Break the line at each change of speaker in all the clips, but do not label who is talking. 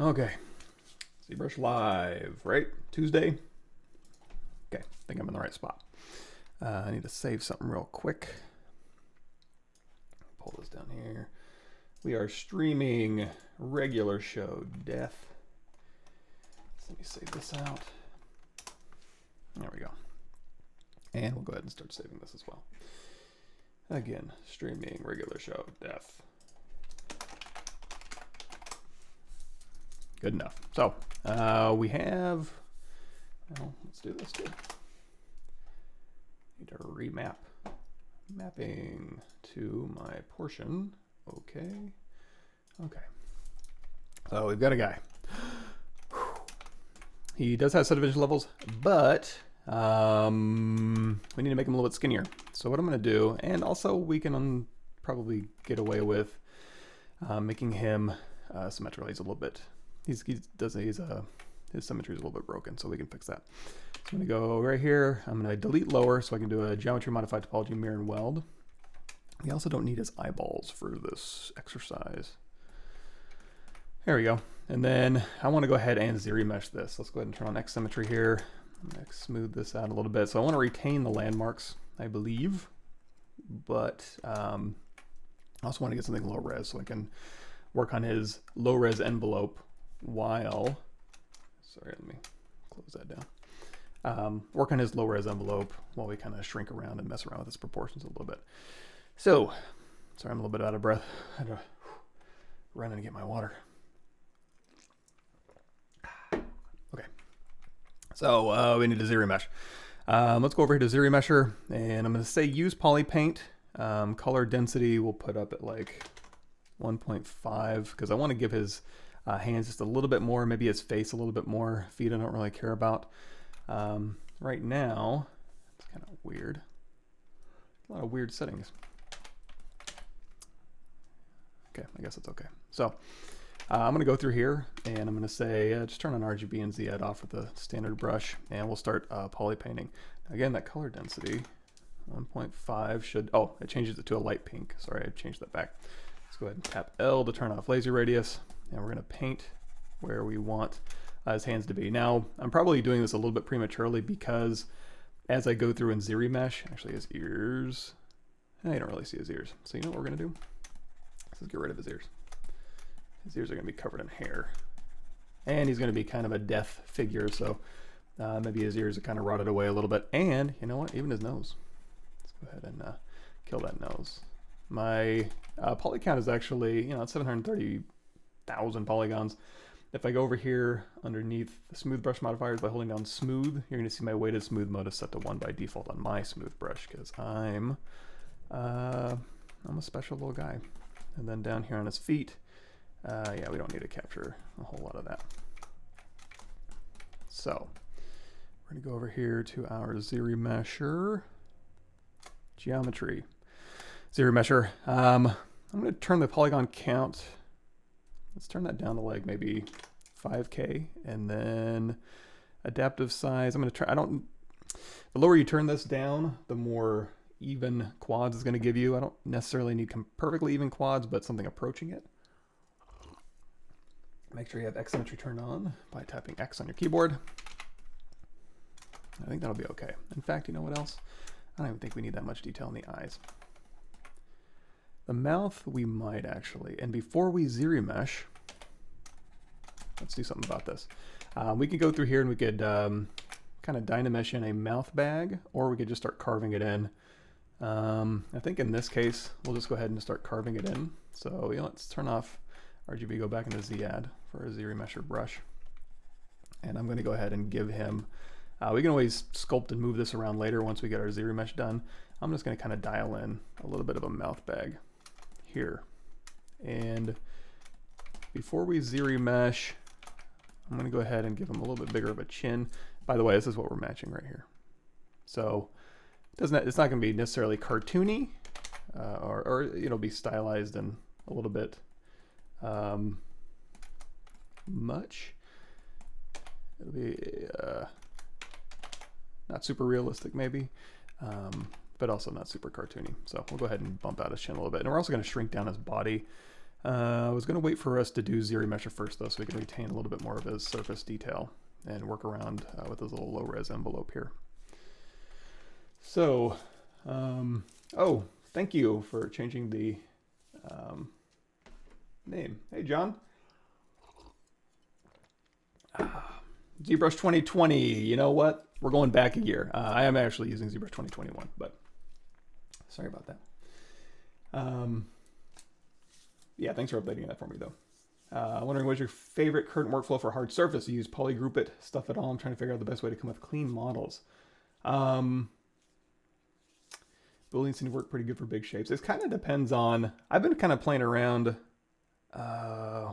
Okay, Zbrush live, right? Tuesday? Okay, I think I'm in the right spot. I need to save something real quick. Pull this down here. We are streaming regular show death. So let me save this out. There we go. And we'll go ahead and start saving this as well. Again, streaming regular show death. Good enough. So we have, well, let's do this too. Need to remap. Mapping to my portion. Okay. Okay. So we've got a guy. He does have subdivision levels, but we need to make him a little bit skinnier. So what I'm going to do, and also we can probably get away with making him symmetrical. He's a little bit. His symmetry is a little bit broken, so we can fix that. So I'm going to go right here. I'm going to delete lower so I can do a geometry modified topology mirror and weld. We also don't need his eyeballs for this exercise. There we go. And then I want to go ahead and zero mesh this. Let's go ahead and turn on X symmetry here. I'm going to smooth this out a little bit. So I want to retain the landmarks, I believe, but I also want to get something low res so I can work on his low res envelope while, sorry, let me close that down. Work on his low res envelope while we kind of shrink around and mess around with his proportions a little bit. So, sorry, I'm a little bit out of breath. I had to run and get my water. Okay, so we need a zero mesh. Let's go over here to zero mesher, and I'm going to say use poly paint. Color density we'll put up at like 1.5 because I want to give his hands just a little bit more, maybe his face a little bit more. Feet I don't really care about. Right now, it's kind of weird. A lot of weird settings. Okay, I guess it's okay. So I'm going to go through here and I'm going to say just turn on RGB and Z off with the standard brush, and we'll start poly painting. Again, that color density 1.5 should, oh, it changes it to a light pink. Sorry, I changed that back. Let's go ahead and tap L to turn off laser radius, and we're going to paint where we want his hands to be. Now, I'm probably doing this a little bit prematurely because as I go through and zero mesh, actually his ears, you don't really see his ears. So you know what we're going to do? Let's get rid of his ears. His ears are going to be covered in hair. And he's going to be kind of a death figure, so maybe his ears are kind of rotted away a little bit. And you know what? Even his nose. Let's go ahead and kill that nose. My poly count is actually, you know, it's 730,000 polygons. If I go over here underneath the smooth brush modifiers by holding down smooth, you're going to see my weighted smooth mode is set to 1 by default on my smooth brush because I'm a special little guy. And then down here on his feet, yeah, we don't need to capture a whole lot of that. So we're going to go over here to our zero mesher geometry. Zero mesher. I'm going to turn the polygon count. Let's turn that down to like maybe 5K, and then adaptive size. I'm going to try. The lower you turn this down, the more even quads is going to give you. I don't necessarily need perfectly even quads, but something approaching it. Make sure you have X symmetry turned on by tapping X on your keyboard. I think that'll be okay. In fact, you know what else? I don't even think we need that much detail in the eyes. The mouth we might actually, and before we zero mesh, let's do something about this. We could go through here and we could kind of Dynamesh in a mouth bag, or we could just start carving it in. I think in this case, we'll just go ahead and start carving it in. So you know, let's turn off RGB, go back into Z-Add for a zero mesher brush. And I'm going to go ahead and give him, we can always sculpt and move this around later once we get our zero mesh done. I'm just going to kind of dial in a little bit of a mouth bag here. And before we zero mesh, I'm going to go ahead and give him a little bit bigger of a chin. By the way, this is what we're matching right here. So it's not going to be necessarily cartoony, or it'll be stylized and a little bit much. It'll be not super realistic maybe, but also not super cartoony. So we'll go ahead and bump out his chin a little bit. And we're also going to shrink down his body I was going to wait for us to do ZRemesher first, though, so we can retain a little bit more of his surface detail and work around with his little low-res envelope here. So, oh, thank you for changing the name. Hey, John. ZBrush 2020, you know what? We're going back a year. I am actually using ZBrush 2021, but sorry about that. Yeah, thanks for updating that for me, though. Wondering what's your favorite current workflow for hard surface? You use polygroup it stuff at all? I'm trying to figure out the best way to come up with clean models. Booleans seem to work pretty good for big shapes. It kind of depends on, I've been kind of playing around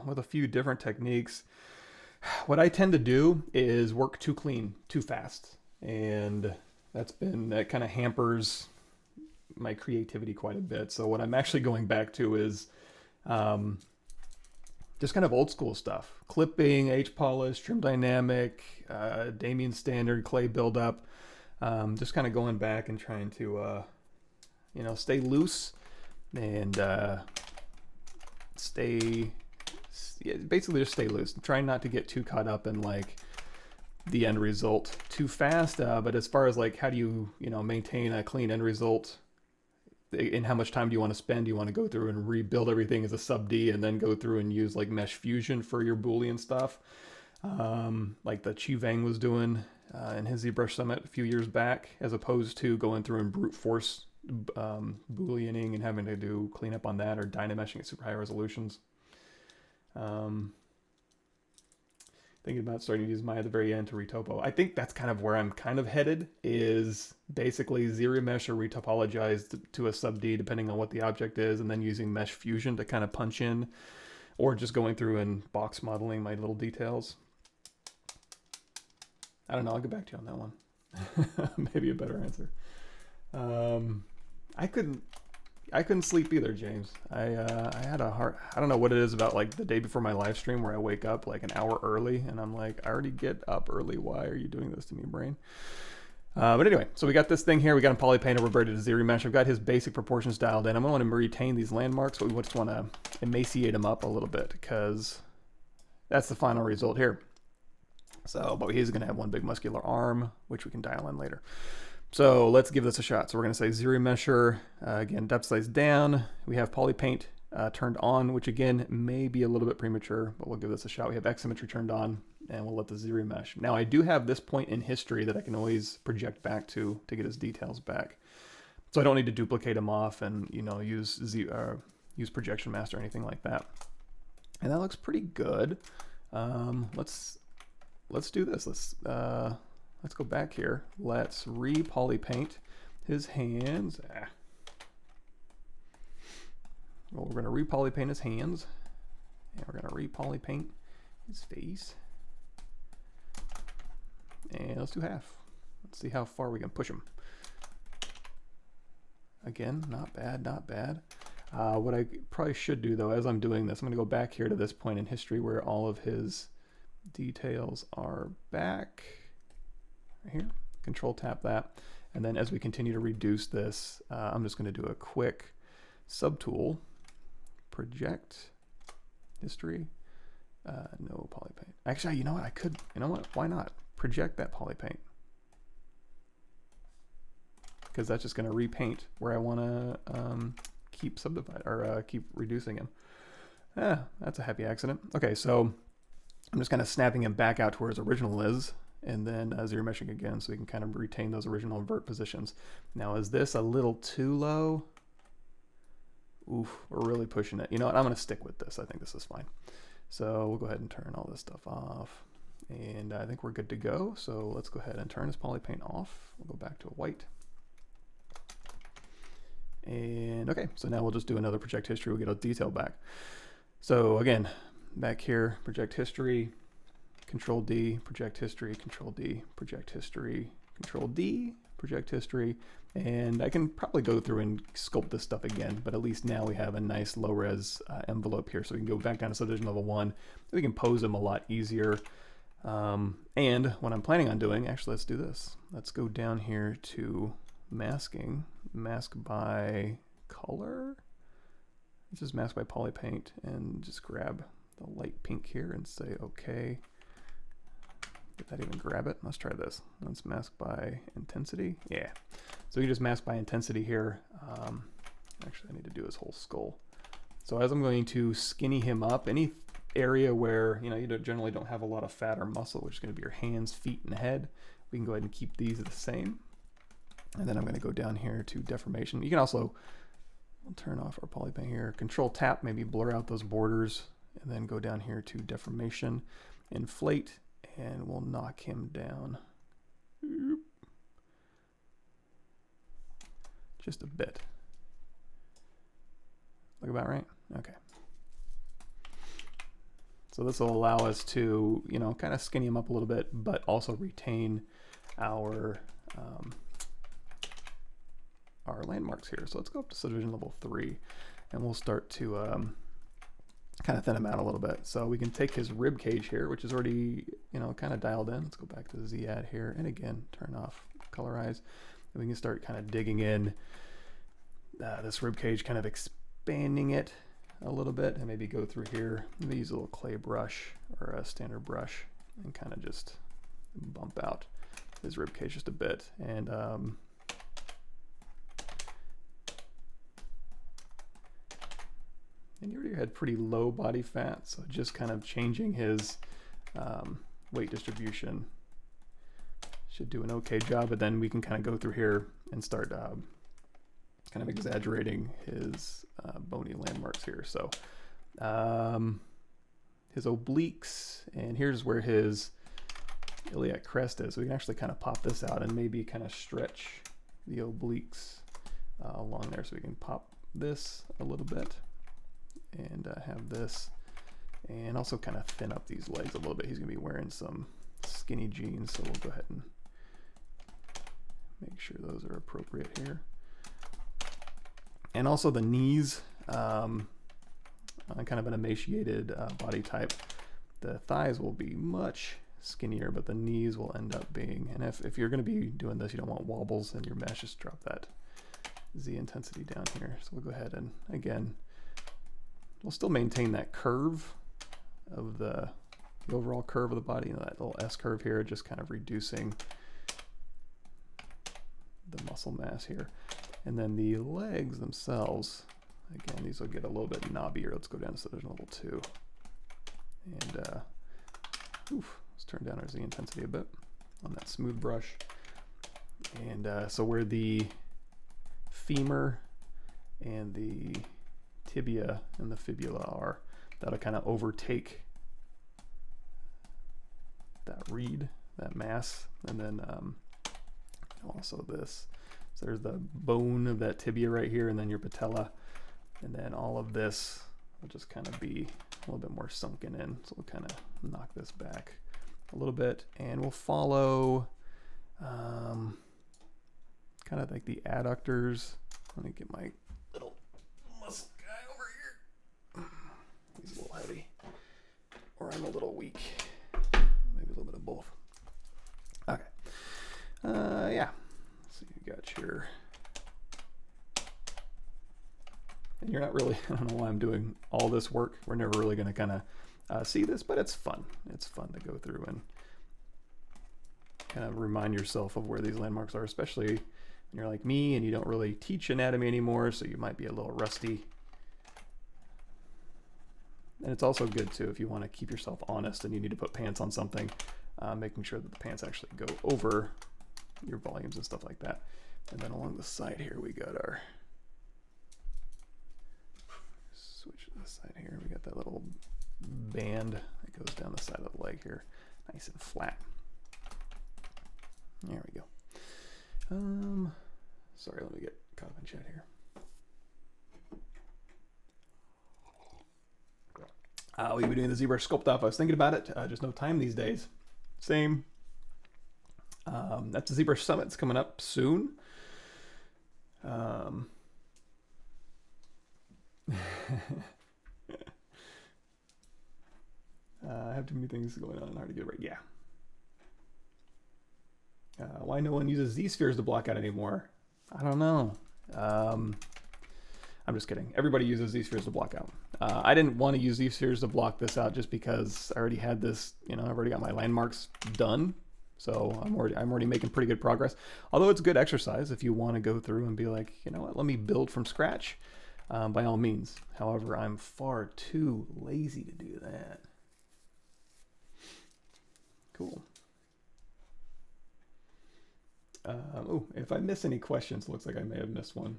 with a few different techniques. What I tend to do is work too clean, too fast. And that kind of hampers my creativity quite a bit. So what I'm actually going back to is just kind of old school stuff. Clipping, H-polish, trim dynamic, Damien standard, clay buildup. Just kind of going back and trying to, you know, stay loose and basically just stay loose. Trying not to get too caught up in like the end result too fast. But as far as like how do you maintain a clean end result, and how much time do you want to spend? Do you want to go through and rebuild everything as a sub D and then go through and use like mesh fusion for your Boolean stuff, like the Chi Vang was doing in his ZBrush Summit a few years back, as opposed to going through and brute force Booleaning and having to do cleanup on that, or dynameshing at super high resolutions. Thinking about starting to use Maya at the very end to retopo. I think that's kind of where I'm kind of headed, is basically ZRemesh or retopologize to a sub D depending on what the object is, and then using mesh fusion to kind of punch in, or just going through and box modeling my little details. I don't know, I'll get back to you on that one. Maybe a better answer. I couldn't sleep either, James. I had a hard, I don't know what it is about like the day before my live stream where I wake up like an hour early and I'm like, I already get up early. Why are you doing this to me, brain? But anyway, so we got this thing here. We got him polypainted, reverted to ZRemesh. I've got his basic proportions dialed in. I'm going to retain these landmarks, but we just want to emaciate them up a little bit because that's the final result here. So, but he's going to have one big muscular arm, which we can dial in later. So let's give this a shot. So we're going to say ZRemesher, again, depth size down. We have polypaint turned on, which again may be a little bit premature, but we'll give this a shot. We have X symmetry turned on, and we'll let the ZRemesh. Now I do have this point in history that I can always project back to get his details back. So I don't need to duplicate them off and use projection mask or anything like that. And that looks pretty good. Let's do this. Let's go back here. Let's re-polypaint his hands. Well, we're going to re-polypaint his hands. And we're going to re-polypaint his face. And let's do half. Let's see how far we can push him. Again, not bad, not bad. What I probably should do, though, as I'm doing this, I'm going to go back here to this point in history where all of his details are back. Here, control tap that, and then as we continue to reduce this, I'm just going to do a quick subtool, project history, no polypaint. Actually, you know what, why not project that polypaint, because that's just going to repaint where I want to keep subdivide or keep reducing him. That's a happy accident. Okay, so I'm just kind of snapping him back out to where his original is, and then ZRemeshing again so we can kind of retain those original invert positions. Now, is this a little too low? Oof, we're really pushing it. You know what, I'm going to stick with this. I think this is fine. So we'll go ahead and turn all this stuff off. And I think we're good to go. So let's go ahead and turn this polypaint off. We'll go back to a white. And okay, so now we'll just do another project history. We'll get a detail back. So again, back here, project history. Control D, project history, Control D, project history, Control D, project history, and I can probably go through and sculpt this stuff again, but at least now we have a nice low-res envelope here, so we can go back down to subdivision level 1. We can pose them a lot easier, and what I'm planning on doing, actually let's do this. Let's go down here to masking, mask by color. Let's just mask by poly paint and just grab the light pink here and say okay. Did that even grab it? Let's try this. Let's mask by intensity. Yeah. So you just mask by intensity here. Actually, I need to do his whole skull. So as I'm going to skinny him up, any area where you generally don't have a lot of fat or muscle, which is going to be your hands, feet, and head, we can go ahead and keep these the same. And then I'm going to go down here to deformation. You can also turn off our poly paint here. Control tap, maybe blur out those borders, and then go down here to deformation, inflate, and we'll knock him down just a bit. Look about right? Okay. So this will allow us to, kind of skinny him up a little bit, but also retain our landmarks here. So let's go up to subdivision level 3, and we'll start to kind of thin him out a little bit. So we can take his rib cage here, which is already, kind of dialed in. Let's go back to the Z add here, and again, turn off colorize. And we can start kind of digging in this rib cage, kind of expanding it a little bit, and maybe go through here. Maybe use a little clay brush or a standard brush and kind of just bump out his rib cage just a bit. And you already had pretty low body fat, so just kind of changing his weight distribution should do an okay job. But then we can kind of go through here and start kind of exaggerating his bony landmarks here. So his obliques, and here's where his iliac crest is. So we can actually kind of pop this out and maybe kind of stretch the obliques along there. So we can pop this a little bit and have this, and also kind of thin up these legs a little bit. He's gonna be wearing some skinny jeans, so we'll go ahead and make sure those are appropriate here. And also the knees, on kind of an emaciated body type, the thighs will be much skinnier, but the knees will end up being, and if you're going to be doing this, you don't want wobbles in your mesh, just drop that Z intensity down here. So we'll go ahead and, again, we'll still maintain that curve of the overall curve of the body, that little S curve here, just kind of reducing the muscle mass here. And then the legs themselves, again, these will get a little bit knobbier. Let's go down to subdivision level 2. And let's turn down our Z intensity a bit on that smooth brush. And so where the femur and the tibia and the fibula are, that'll kind of overtake that reed, that mass. And then also this. So there's the bone of that tibia right here, and then your patella, and then all of this will just kind of be a little bit more sunken in. So we'll kind of knock this back a little bit, and we'll follow kind of like the adductors. Let me get my little muscle guy over here. He's a little heavy, or I'm a little weak. Maybe a little bit of both. Okay. Yeah. So you got your, and you're not really, I don't know why I'm doing all this work. We're never really going to kind of see this, but it's fun. It's fun to go through and kind of remind yourself of where these landmarks are, especially when you're like me and you don't really teach anatomy anymore, so you might be a little rusty. And it's also good too if you want to keep yourself honest and you need to put pants on something, making sure that the pants actually go over your volumes and stuff like that. And then along the side here we got our, switch to the side here, we got that little band that goes down the side of the leg here, nice and flat. There we go. Sorry, let me get caught up in chat here. We've been doing the Zbrush sculpt off. I was thinking about it, just no time these days. Same. That's the Zbrush Summit. It's coming up soon. I have too many things going on, hard to get right. Yeah. Why no one uses Z-spheres to block out anymore? I don't know. I'm just kidding. Everybody uses Z-spheres to block out. I didn't want to use Z-spheres to block this out just because I already had this, you know, I've already got my landmarks done. So I'm already making pretty good progress. Although it's good exercise if you want to go through and be like, you know what, let me build from scratch, by all means. However, I'm far too lazy to do that. Cool. Oh, if I miss any questions, it looks like I may have missed one.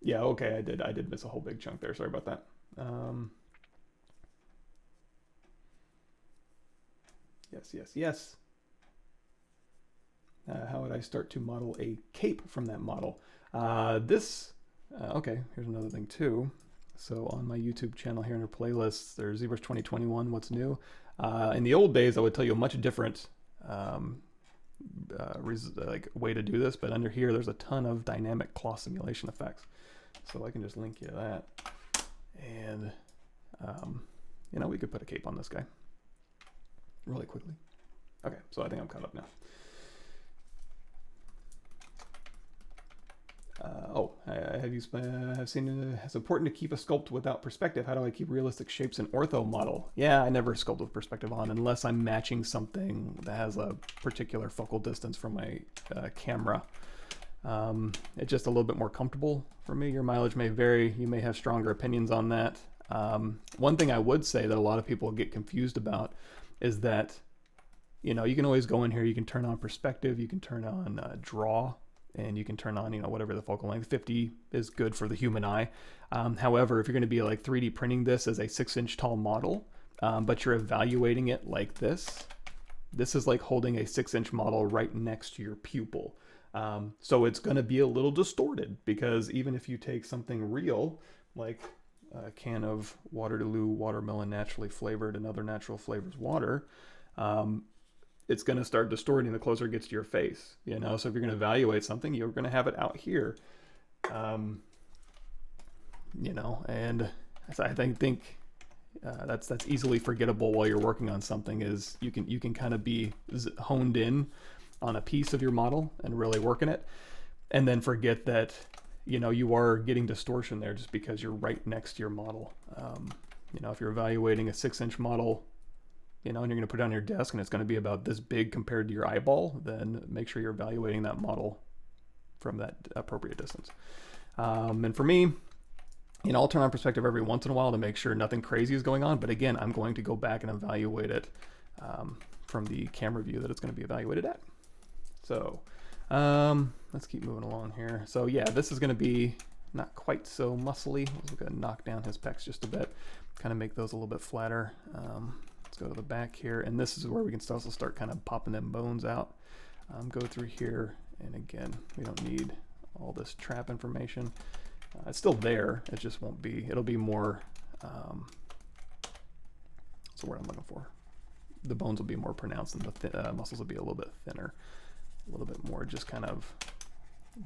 Yeah, okay, I did miss a whole big chunk there. Sorry about that. Yes. How would I start to model a cape from that model? Okay, here's another thing too. So on my YouTube channel here under playlists, there's ZBrush 2021, what's new. In the old days, I would tell you a much different way to do this, but under here, there's a ton of dynamic cloth simulation effects. So I can just link you to that. And, you know, we could put a cape on this guy really quickly. Okay, so I think I'm caught up now. I've seen it's important to keep a sculpt without perspective. How do I keep realistic shapes in ortho model? Yeah, I never sculpt with perspective on unless I'm matching something that has a particular focal distance from my camera. It's just a little bit more comfortable for me. Your mileage may vary. You may have stronger opinions on that. One thing I would say that a lot of people get confused about is that, you know, you can always go in here, you can turn on perspective, you can turn on draw, and you can turn on, you know, whatever the focal length. 50 is good for the human eye. However, if you're going to be like 3D printing this as a 6-inch tall model, but you're evaluating it like this is like holding a 6-inch model right next to your pupil. So it's going to be a little distorted, because even if you take something real, like a can of Waterloo watermelon naturally flavored and other natural flavors water, it's going to start distorting the closer it gets to your face, you know? So if you're going to evaluate something, you're going to have it out here, you know, and I think that's easily forgettable while you're working on something. Is you can kind of be honed in on a piece of your model and really working it, and then forget that, you know, you are getting distortion there just because you're right next to your model. You know, if you're evaluating a 6-inch model, you know, and you're going to put it on your desk and it's going to be about this big compared to your eyeball, then make sure you're evaluating that model from that appropriate distance. And for me, you know, I'll turn on perspective every once in a while to make sure nothing crazy is going on. But again, I'm going to go back and evaluate it from the camera view that it's going to be evaluated at. So let's keep moving along here. So yeah, this is going to be not quite so muscly. We're going to knock down his pecs just a bit, kind of make those a little bit flatter. Let's go to the back here, and this is where we can also start kind of popping them bones out. Go through here, and again, we don't need all this trap information. It's still there, it just won't be, it'll be more, what's the word I'm looking for? The bones will be more pronounced, and the muscles will be a little bit thinner, a little bit more just kind of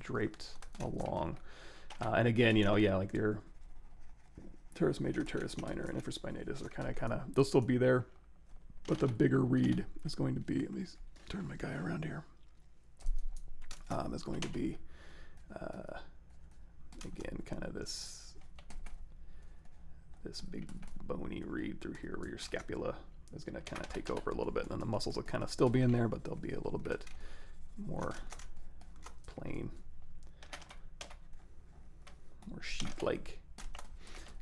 draped along. And again, you know, yeah, like your teres major, teres minor, and infraspinatus are kind of, they'll still be there, but the bigger read is going to be, let me turn my guy around here, is going to be, again, kind of this big bony read through here where your scapula is going to kind of take over a little bit, and then the muscles will kind of still be in there, but they'll be a little bit more plain, more sheet-like.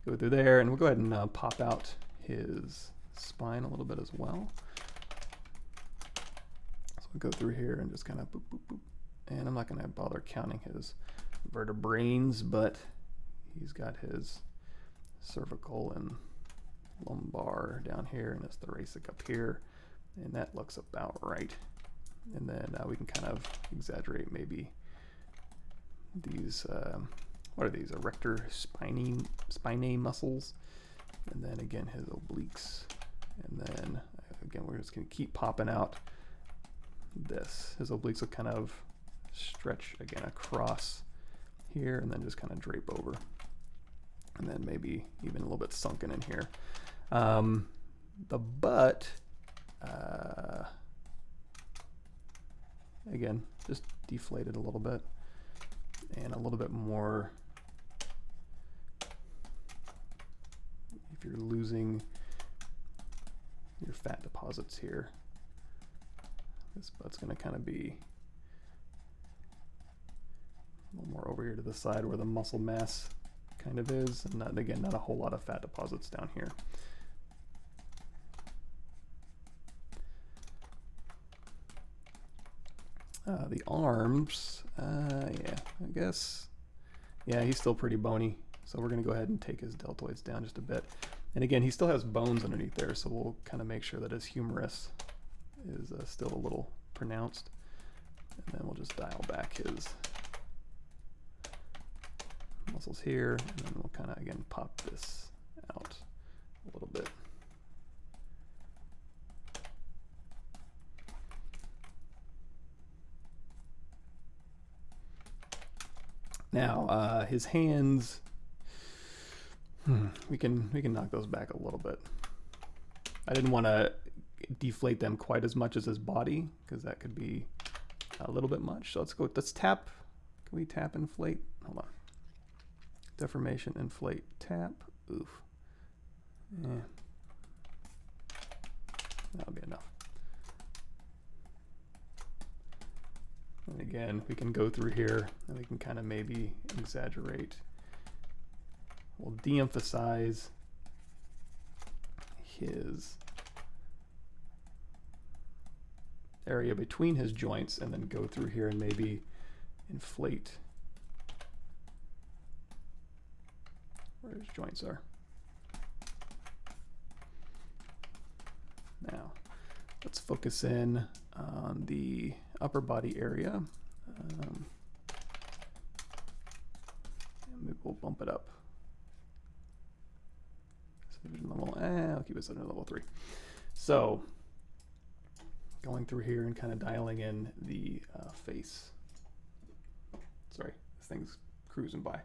Go through there, and we'll go ahead and pop out his spine a little bit as well. So we'll go through here and just kind of boop, boop, boop. And I'm not going to bother counting his vertebrae, but he's got his cervical and lumbar down here, and his thoracic up here, and that looks about right. And then we can kind of exaggerate maybe these, what are these, erector spinae muscles, and then again his obliques, and then again we're just going to keep popping out this. His obliques will kind of stretch again across here, and then just kind of drape over, and then maybe even a little bit sunken in here. The butt, again, just deflate it a little bit and a little bit more. If you're losing your fat deposits here, this butt's going to kind of be a little more over here to the side where the muscle mass kind of is, and not, again, not a whole lot of fat deposits down here. The arms, yeah, I guess, yeah, he's still pretty bony, so we're going to go ahead and take his deltoids down just a bit. And again, he still has bones underneath there, so we'll kind of make sure that his humerus is still a little pronounced. And then we'll just dial back his muscles here, and then we'll kind of, again, pop this out a little bit. Now, his hands, we can knock those back a little bit. I didn't want to deflate them quite as much as his body, because that could be a little bit much. So let's tap. Can we tap inflate? Hold on. Deformation, inflate, tap. Oof. Yeah. That'll be enough. And again, we can go through here and we can kind of maybe exaggerate. We'll de-emphasize his area between his joints and then go through here and maybe inflate where his joints are. Now, let's focus in on the upper body area. And maybe we'll bump it up. Subdivision level, I'll keep it under level 3. So, going through here and kind of dialing in the face. Sorry, this thing's cruising by.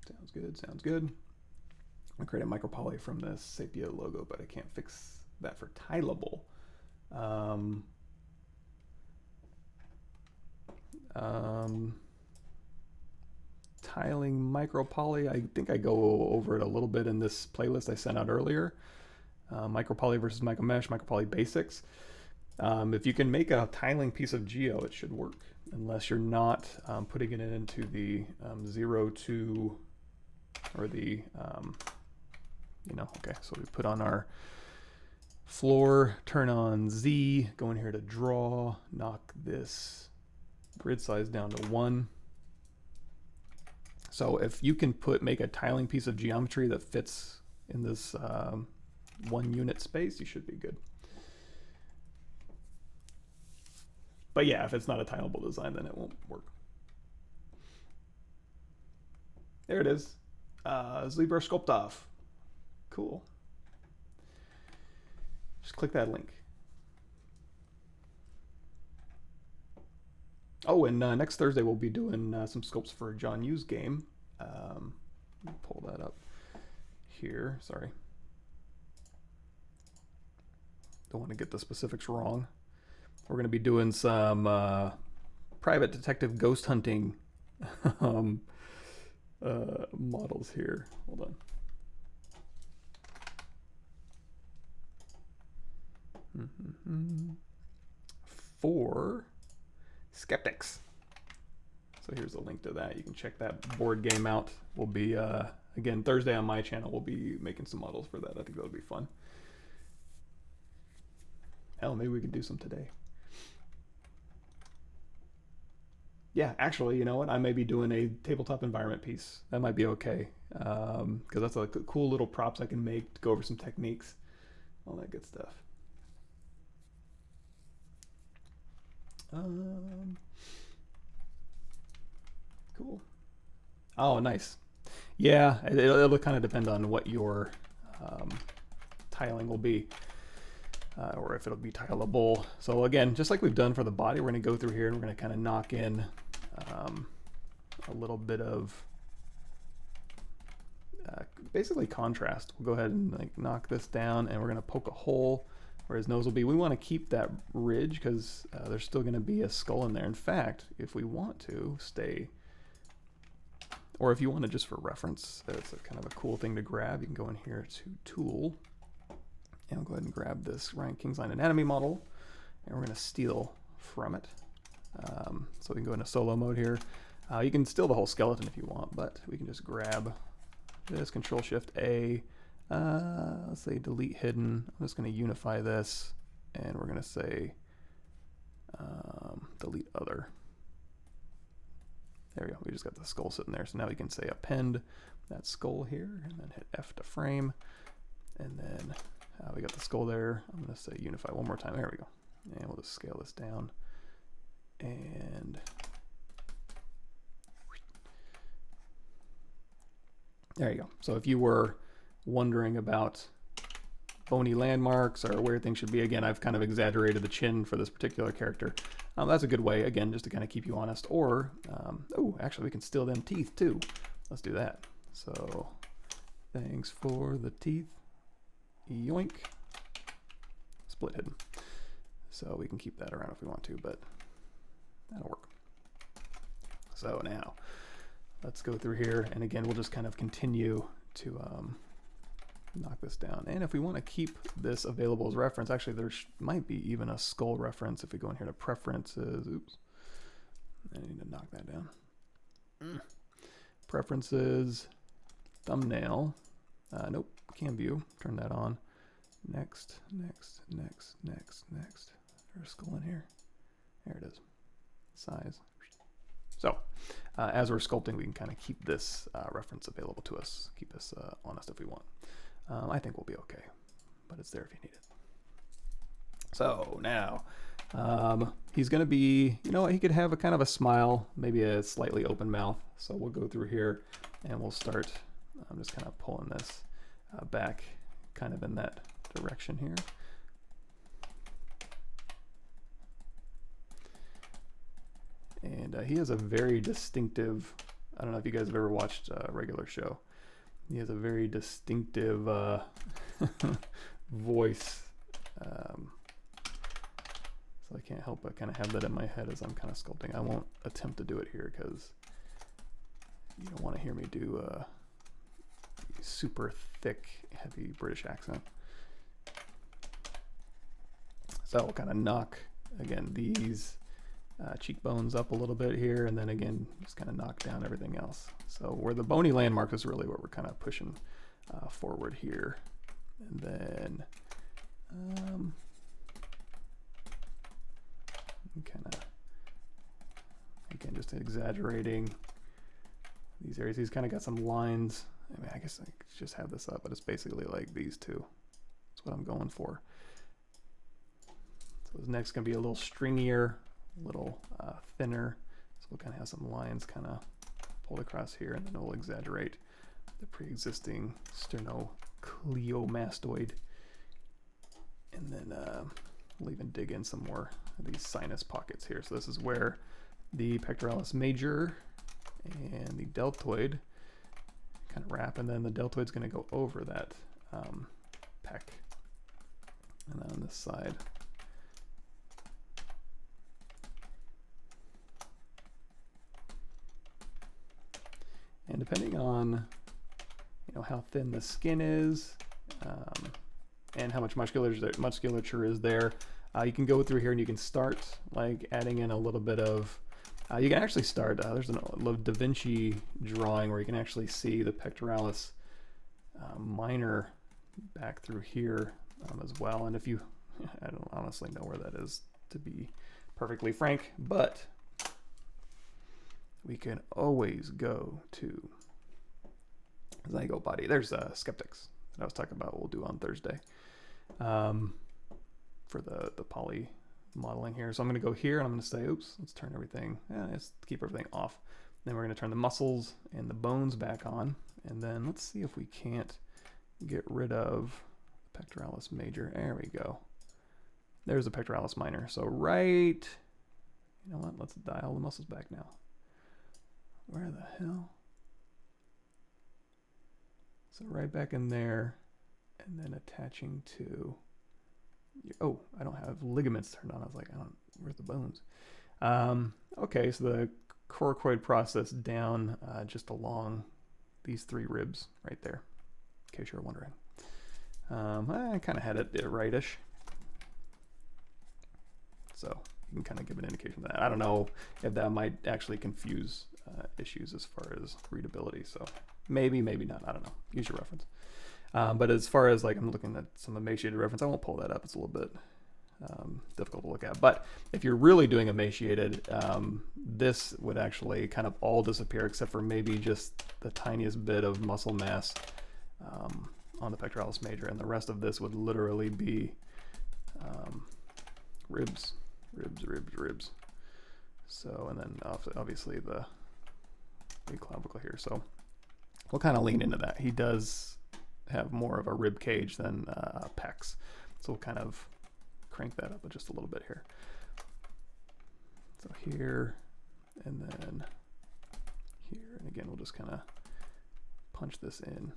Sounds good, sounds good. I create a micropoly from the Sepia logo, but I can't fix that for tileable. Tiling micropoly, I think I go over it a little bit in this playlist I sent out earlier. Micropoly versus micromesh, micropoly basics. If you can make a tiling piece of geo, it should work, unless you're not putting it into the 0 to, or the, you know, okay, so we put on our floor, turn on Z, go in here to draw, knock this grid size down to 1. So if you can make a tiling piece of geometry that fits in this 1 unit space, you should be good. But yeah, if it's not a tileable design, then it won't work. There it is. Zbrush Sculpt Off. Cool. Just click that link. Oh, and next Thursday we'll be doing some sculpts for John Yu's game. Let me pull that up here. Sorry. Don't want to get the specifics wrong. We're going to be doing some private detective ghost hunting models here. Hold on. For skeptics. So here's a link to that. You can check that board game out. We'll be, again, Thursday on my channel, we'll be making some models for that. I think that'll be fun. Hell, maybe we could do some today. Yeah, actually, you know what? I may be doing a tabletop environment piece. That might be okay. Because that's like cool little props I can make to go over some techniques. All that good stuff. Cool. Oh, nice. Yeah, it'll kind of depend on what your tiling will be. Or if it'll be tileable. So again, just like we've done for the body, we're going to go through here and we're going to kind of knock in a little bit of basically contrast. We'll go ahead and like knock this down, and we're going to poke a hole where his nose will be. We want to keep that ridge because there's still going to be a skull in there. In fact, if we want to stay, or if you want to just for reference, it's a kind of a cool thing to grab. You can go in here to Tool, and we'll go ahead and grab this Ryan Kingsline Anatomy model, and we're going to steal from it. So we can go into solo mode here. You can steal the whole skeleton if you want, but we can just grab this, Control-Shift-A, let's say delete hidden. I'm just going to unify this, and we're going to say delete other. There we go. We just got the skull sitting there. So now we can say append that skull here, and then hit F to frame, and then we got the skull there. I'm going to say unify one more time. There we go. And we'll just scale this down. And there you go. So if you were wondering about bony landmarks or where things should be, again, I've kind of exaggerated the chin for this particular character. That's a good way, again, just to kind of keep you honest. Or, oh, actually, we can steal them teeth too. Let's do that. So, thanks for the teeth. Yoink. Split hidden. So we can keep that around if we want to, but that'll work. So now, let's go through here, and again, we'll just kind of continue to knock this down. And if we want to keep this available as reference, actually there might be even a skull reference if we go in here to preferences. Oops, I need to knock that down. Preferences, thumbnail. Nope, cam view. Turn that on. Next, next, next, next, next. There's a skull in here. There it is. Size. So, as we're sculpting, we can kind of keep this reference available to us, keep us honest if we want. I think we'll be okay, but it's there if you need it. So now, he's going to be, you know what, he could have a kind of a smile, maybe a slightly open mouth. So we'll go through here, and we'll start, I'm just kind of pulling this back kind of in that direction here. And he has a very distinctive, I don't know if you guys have ever watched a regular show. He has a very distinctive voice. So I can't help but kind of have that in my head as I'm kind of sculpting. I won't attempt to do it here because you don't want to hear me do a super thick, heavy British accent. So we'll kind of knock, again, these cheekbones up a little bit here, and then again just kind of knock down everything else. So where the bony landmark is really what we're kind of pushing forward here, and then kind of again just exaggerating these areas. He's kind of got some lines. I mean, I guess I could just have this up, but it's basically like these two. That's what I'm going for. So his neck's gonna be a little stringier, a little thinner, so we'll kind of have some lines kind of pulled across here, and then we'll exaggerate the pre-existing sternocleidomastoid, and then we'll even dig in some more of these sinus pockets here. So this is where the pectoralis major and the deltoid kind of wrap, and then the deltoid's going to go over that pec, and then on this side. And depending on, you know, how thin the skin is, and how much musculature is there, you can go through here and you can start like adding in a little bit of. You can actually start. There's a Da Vinci drawing where you can actually see the pectoralis minor back through here as well. And if you, I don't honestly know where that is, to be perfectly frank, but we can always go to zygote body. There's skeptics that I was talking about. We'll do on Thursday for the poly modeling here. So I'm going to go here and I'm going to say, oops, let's turn everything. Let's keep everything off. Then we're going to turn the muscles and the bones back on, and then let's see if we can't get rid of the pectoralis major. There we go. There's the pectoralis minor. So right, you know what? Let's dial the muscles back now. Where the hell? So right back in there, and then attaching to, oh, I don't have ligaments turned on. I was like, where's the bones? Okay, so the coracoid process down just along these 3 ribs right there, in case you're wondering. I kind of had it rightish. So you can kind of give an indication of that. I don't know if that might actually confuse issues as far as readability. So maybe, maybe not. I don't know. Use your reference. But as far as like I'm looking at some emaciated reference, I won't pull that up. It's a little bit difficult to look at. But if you're really doing emaciated, this would actually kind of all disappear except for maybe just the tiniest bit of muscle mass on the pectoralis major, and the rest of this would literally be ribs. So, and then obviously the big clavicle here. So we'll kind of lean into that. He does have more of a rib cage than pecs. So we'll kind of crank that up just a little bit here. So here, and then here, and again, we'll just kind of punch this in.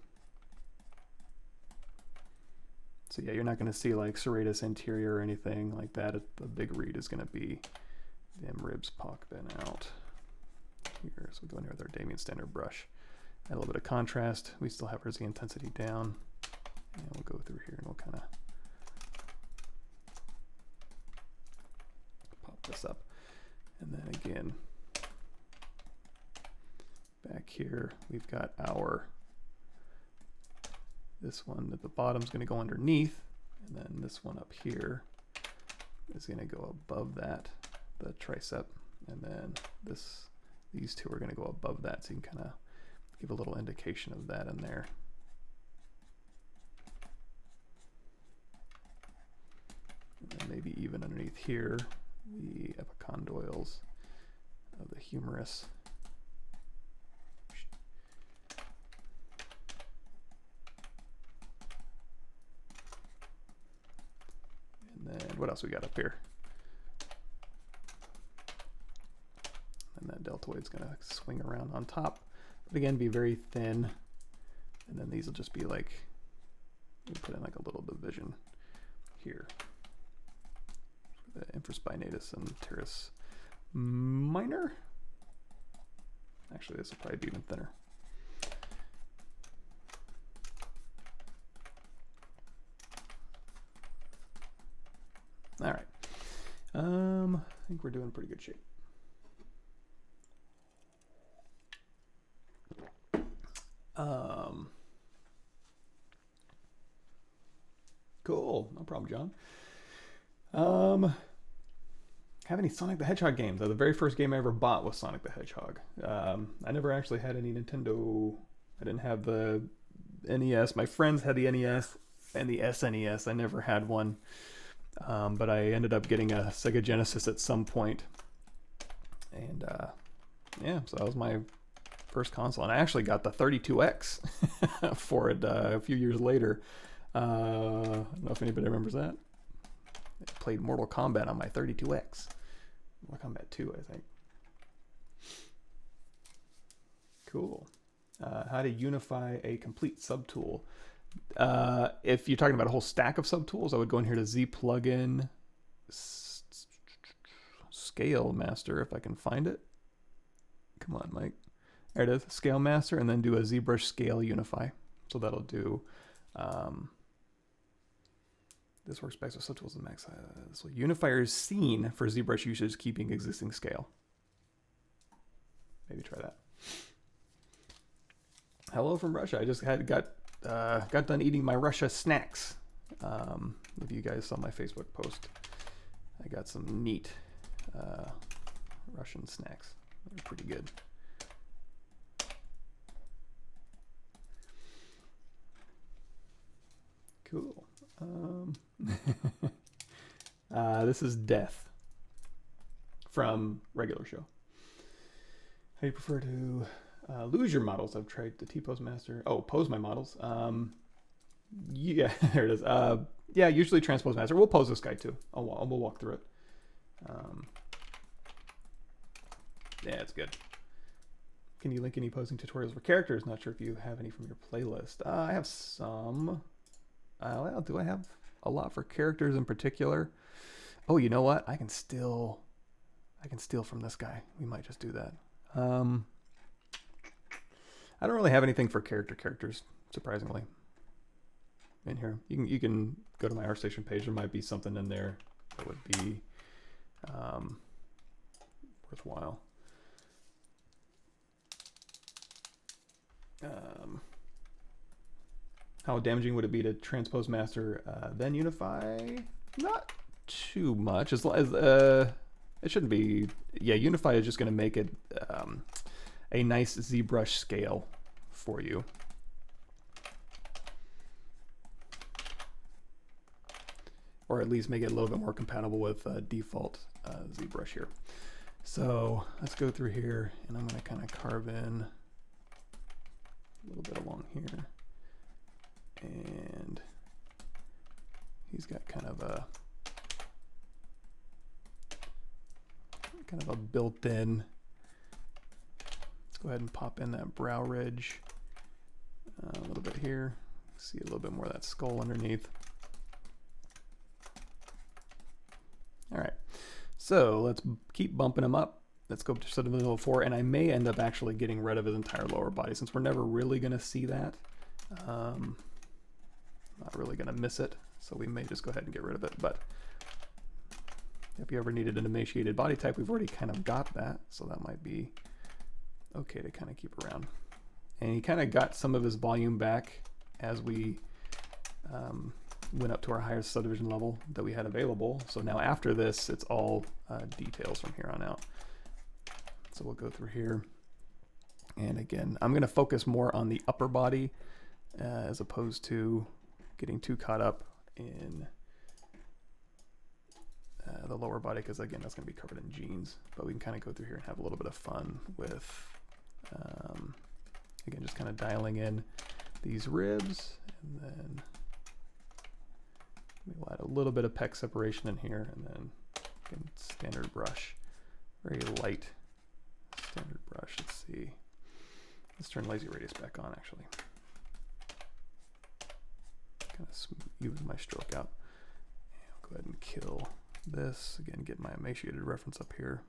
So yeah, you're not going to see like serratus anterior or anything like that. The big read is going to be them ribs popping out here. So we'll go in here with our Damien standard brush. Add a little bit of contrast. We still have our Z intensity down. And we'll go through here and we'll kind of pop this up. And then again, back here, we've got our, this one at the bottom is going to go underneath, and then this one up here is going to go above that, the tricep, and then these two are going to go above that, so you can kind of give a little indication of that in there. And then maybe even underneath here, the epicondyles of the humerus. And then what else we got up here? And that deltoid's going to swing around on top, but again, be very thin. And then these will just be like, we put in like a little division here. The infraspinatus and teres minor. Actually, this will probably be even thinner. All right. I think we're doing pretty good shape. Cool. No problem, John. Have any Sonic the Hedgehog games? The very first game I ever bought was Sonic the Hedgehog. I never actually had any Nintendo. I didn't have the NES. My friends had the NES and the SNES. I never had one. But I ended up getting a Sega Genesis at some point. And yeah, so that was my first console. And I actually got the 32X for it a few years later. I don't know if anybody remembers that. I played Mortal Kombat on my 32X. Mortal Kombat 2, I think. Cool. How to unify a complete subtool. If you're talking about a whole stack of subtools, I would go in here to Z plugin Scale Master, if I can find it. Come on, Mike. There it is, Scale Master, and then do a ZBrush Scale Unify. So that'll do. This works best with subtools and max. So Unifier is seen for ZBrush users keeping existing scale. Maybe try that. Hello from Russia. I just got done eating my Russia snacks. If you guys saw my Facebook post, I got some neat Russian snacks. They're pretty good. Cool. This is Death from Regular Show. How do you prefer to lose your models? I've tried the T-Pose Master. Oh, pose my models. Yeah, there it is. Yeah, usually Transpose Master. We'll pose this guy too. We'll walk through it. Yeah, it's good. can you link any posing tutorials for characters? Not sure if you have any from your playlist. I have some. Well, do I have a lot for characters in particular? Oh, you know what? I can steal from this guy. We might just do that. I don't really have anything for characters, surprisingly. In here, you can go to my ArtStation page. There might be something in there that would be worthwhile. How damaging would it be to transpose master then Unify? Not too much. As it shouldn't be. Yeah, Unify is just going to make it a nice ZBrush scale for you. Or at least make it a little bit more compatible with default ZBrush here. So let's go through here, and I'm going to kind of carve in a little bit along here. And he's got kind of a built-in. Let's go ahead and pop in that brow ridge a little bit here. See a little bit more of that skull underneath. All right, so let's keep bumping him up. Let's go to level 4, and I may end up actually getting rid of his entire lower body since we're never really going to see that. Not really going to miss it, so we may just go ahead and get rid of it. But if you ever needed an emaciated body type, we've already kind of got that, so that might be okay to kind of keep around. And he kind of got some of his volume back as we went up to our highest subdivision level that we had available. So now after this, it's all details from here on out. So we'll go through here. And again, I'm going to focus more on the upper body as opposed to getting too caught up in the lower body, because again, that's going to be covered in genes. But we can kind of go through here and have a little bit of fun with, again, just kind of dialing in these ribs, and then we'll add a little bit of pec separation in here, and then again, standard brush, very light standard brush. Let's see. Let's turn lazy radius back on, actually. Kind of smooth my stroke out. And I'll go ahead and kill this. Again, get my emaciated reference up here.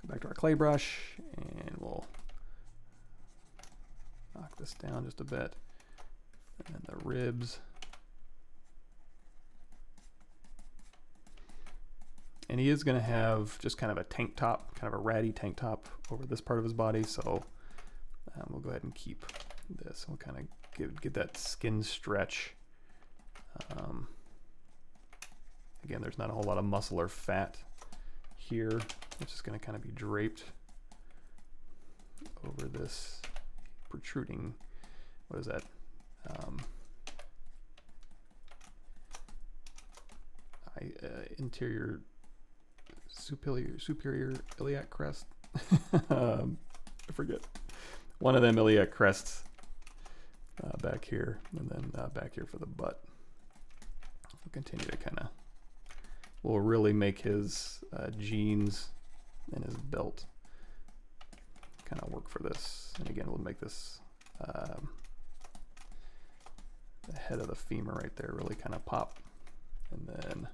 Go back to our clay brush, and we'll knock this down just a bit. And then the ribs. And he is going to have just kind of a tank top, kind of a ratty tank top over this part of his body. So we'll go ahead and keep this. We'll kind of give that skin stretch. Again, there's not a whole lot of muscle or fat here. It's just going to kind of be draped over this protruding, what is that? Interior superior iliac crest. I forget. One of them iliac crests back here, and then back here for the butt. We'll continue to kind of, we'll really make his jeans and his belt kind of work for this. And again, we'll make this the head of the femur right there really kind of pop, and then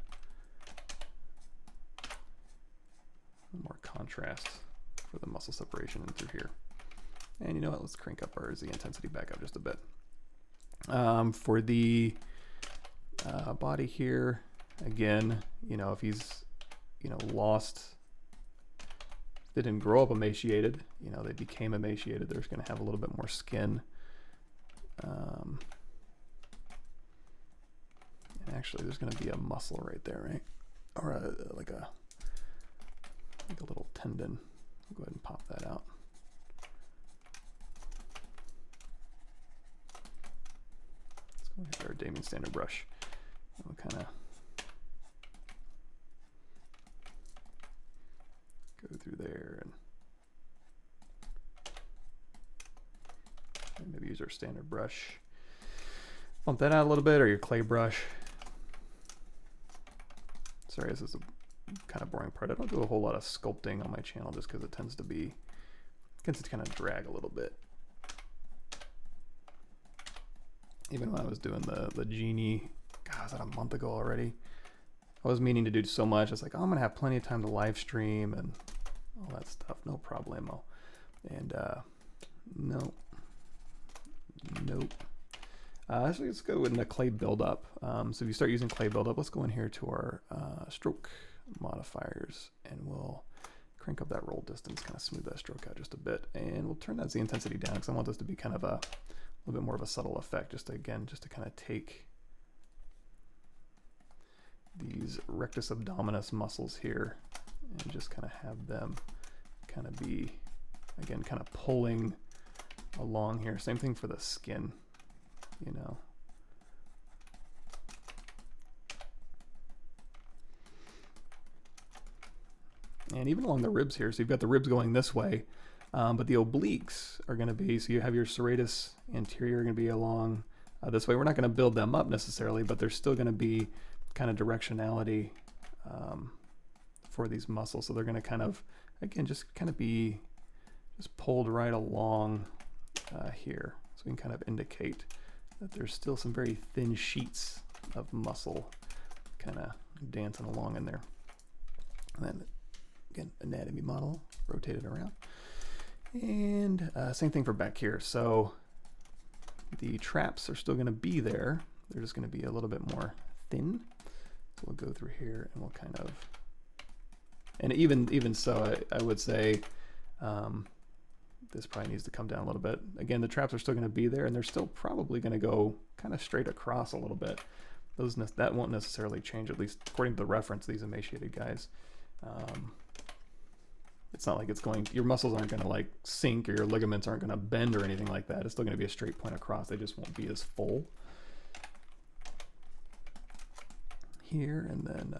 more contrast for the muscle separation in through here. And you know what, let's crank up our Z intensity back up just a bit. For the body here, again, you know, if he's, you know, lost, they didn't grow up emaciated, you know, they became emaciated, they're going to have a little bit more skin. And actually, there's going to be a muscle right there, right? Or like a little tendon. I'll go ahead and pop that out. Let's go with our Damien standard brush. We'll kind of go through there and maybe use our standard brush. Bump that out a little bit, or your clay brush. sorry, this is a kind of boring part. I don't do a whole lot of sculpting on my channel just because it tends to kind of drag a little bit. Even when I was doing the genie, God, was that a month ago already? I was meaning to do so much. It's like, oh, I'm gonna have plenty of time to live stream and all that stuff. No problemo. And nope. Actually, let's go in the clay buildup. So if you start using clay buildup, let's go in here to our stroke modifiers, and we'll crank up that roll distance, kind of smooth that stroke out just a bit, and we'll turn that Z intensity down because I want this to be kind of a little bit more of a subtle effect, just to kind of take these rectus abdominis muscles here and just kind of have them kind of be, again, kind of pulling along here. Same thing for the skin, you know. And even along the ribs here, so you've got the ribs going this way, but the obliques are going to be, so you have your serratus anterior going to be along this way. We're not going to build them up necessarily, but there's still going to be kind of directionality for these muscles. So they're going to kind of, again, just kind of be just pulled right along here. So we can kind of indicate that there's still some very thin sheets of muscle kind of dancing along in there. And then again, anatomy model, rotate it around. And same thing for back here. So the traps are still going to be there. They're just going to be a little bit more thin. So we'll go through here and we'll kind of, and even so, I would say this probably needs to come down a little bit. Again, the traps are still going to be there, and they're still probably going to go kind of straight across a little bit. That won't necessarily change, at least according to the reference, these emaciated guys. It's not like it's going, your muscles aren't going to like sink, or your ligaments aren't going to bend or anything like that. It's still going to be a straight point across. They just won't be as full here. And then,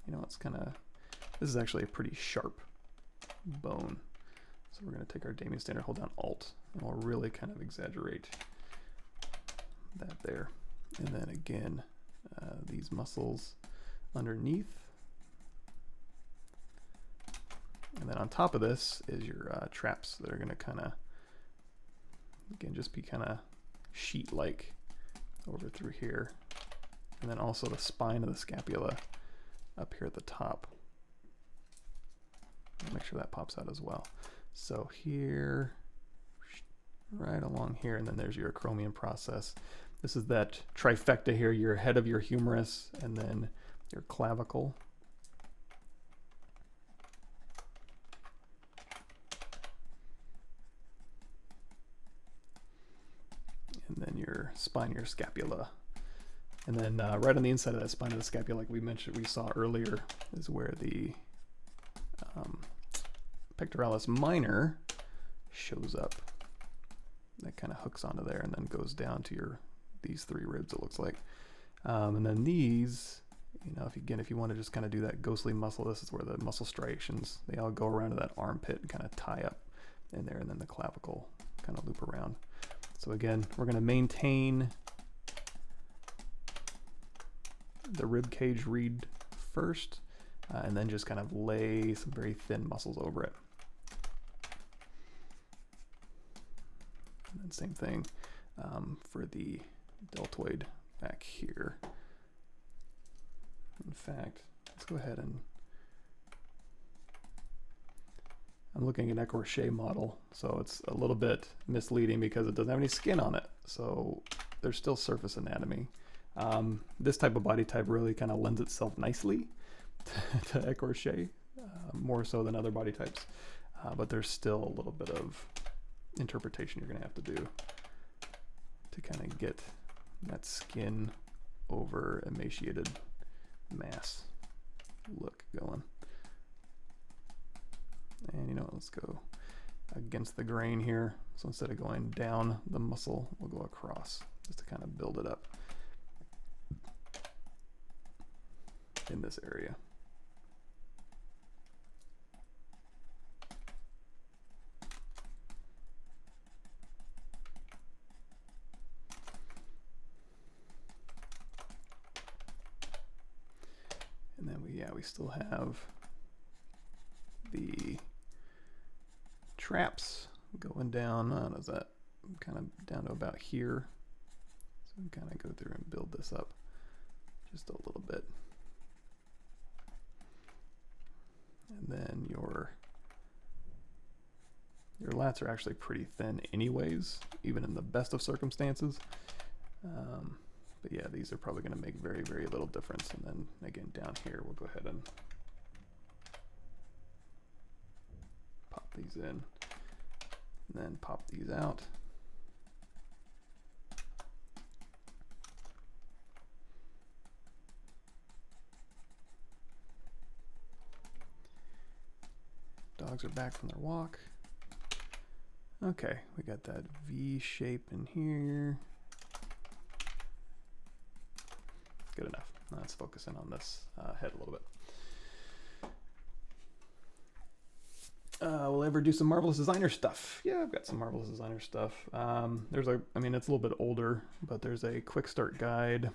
you know, it's kind of, this is actually a pretty sharp bone. So we're going to take our Damien standard, hold down Alt, and we'll really kind of exaggerate that there. And then again, these muscles underneath. And then on top of this is your traps that are going to kind of, again, just be kind of sheet-like over through here. And then also the spine of the scapula up here at the top. Make sure that pops out as well. So here, right along here, and then there's your acromion process. This is that trifecta here, your head of your humerus, and then your clavicle. And then your spine, your scapula. And then right on the inside of that spine of the scapula, like we mentioned, we saw earlier, is where the pectoralis minor shows up. That kind of hooks onto there and then goes down to these three ribs, it looks like. And then these, you know, if you want to just kind of do that ghostly muscle, this is where the muscle striations, they all go around to that armpit and kind of tie up in there, and then the clavicle kind of loop around. So again, we're going to maintain the rib cage reed first, and then just kind of lay some very thin muscles over it. And then same thing for the deltoid back here. In fact, let's go ahead and, I'm looking at an écorché model, so it's a little bit misleading because it doesn't have any skin on it. So there's still surface anatomy. This type of body type really kind of lends itself nicely to écorché, more so than other body types. But there's still a little bit of interpretation you're going to have to do to kind of get that skin over emaciated mass look going. And you know, let's go against the grain here. So instead of going down the muscle, we'll go across just to kind of build it up in this area. yeah, we still have the traps going down. Is that kind of down to about here? So we kind of go through and build this up just a little bit. And then your lats are actually pretty thin anyways, even in the best of circumstances. But yeah, these are probably going to make very, very little difference. And then again, down here, we'll go ahead and pop these in, and then pop these out. Dogs are back from their walk. Okay, we got that V shape in here. Good enough. Let's focus in on this head a little bit. We'll ever do some Marvelous Designer stuff? Yeah, I've got some Marvelous Designer stuff. There's a, I mean, it's a little bit older, but there's a quick start guide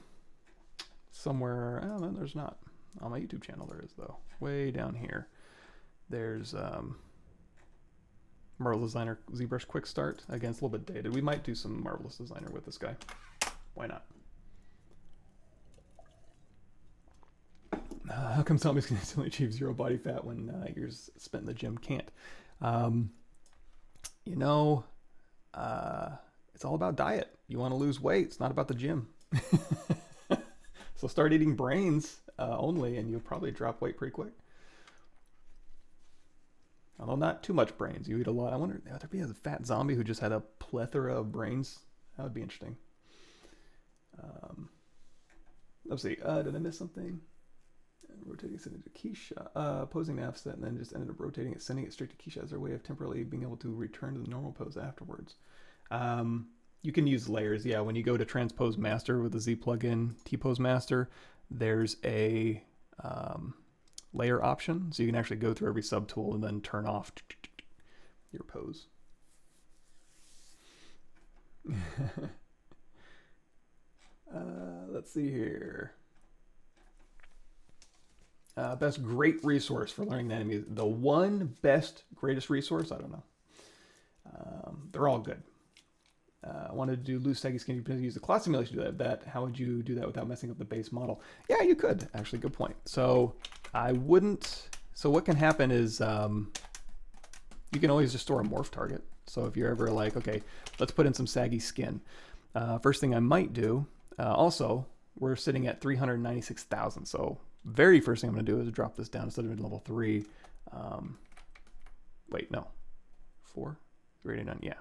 somewhere. Oh, no, there's not. On my YouTube channel there is though. Way down here. There's Marvelous Designer ZBrush Quick Start. Again, it's a little bit dated. We might do some Marvelous Designer with this guy. Why not? How come zombies can instantly achieve 0 body fat when years spent in the gym can't? You know, it's all about diet. You want to lose weight. It's not about the gym. So start eating brains only, and you'll probably drop weight pretty quick. Although not too much brains. You eat a lot. I wonder, would there be a fat zombie who just had a plethora of brains? That would be interesting. Let's see. Did I miss something? Rotating it into Keisha, posing the offset, and then just ended up rotating it, sending it straight to Keisha as their way of temporarily being able to return to the normal pose afterwards. You can use layers. Yeah, when you go to Transpose Master with the Z plugin, T-Pose Master, there's a layer option, so you can actually go through every subtool and then turn off your pose. Let's see here. Best great resource for learning Nanomesh. The one best, greatest resource? I don't know. They're all good. I wanted to do loose, saggy skin. You could use the cloth simulation to do that. How would you do that without messing up the base model? Yeah, you could. Actually, good point. So I wouldn't. So what can happen is you can always just store a morph target. So if you're ever like, okay, let's put in some saggy skin. First thing I might do, also, we're sitting at 396,000. So very first thing I'm going to do is drop this down instead of level 3. Wait, no. 4? 389, yeah.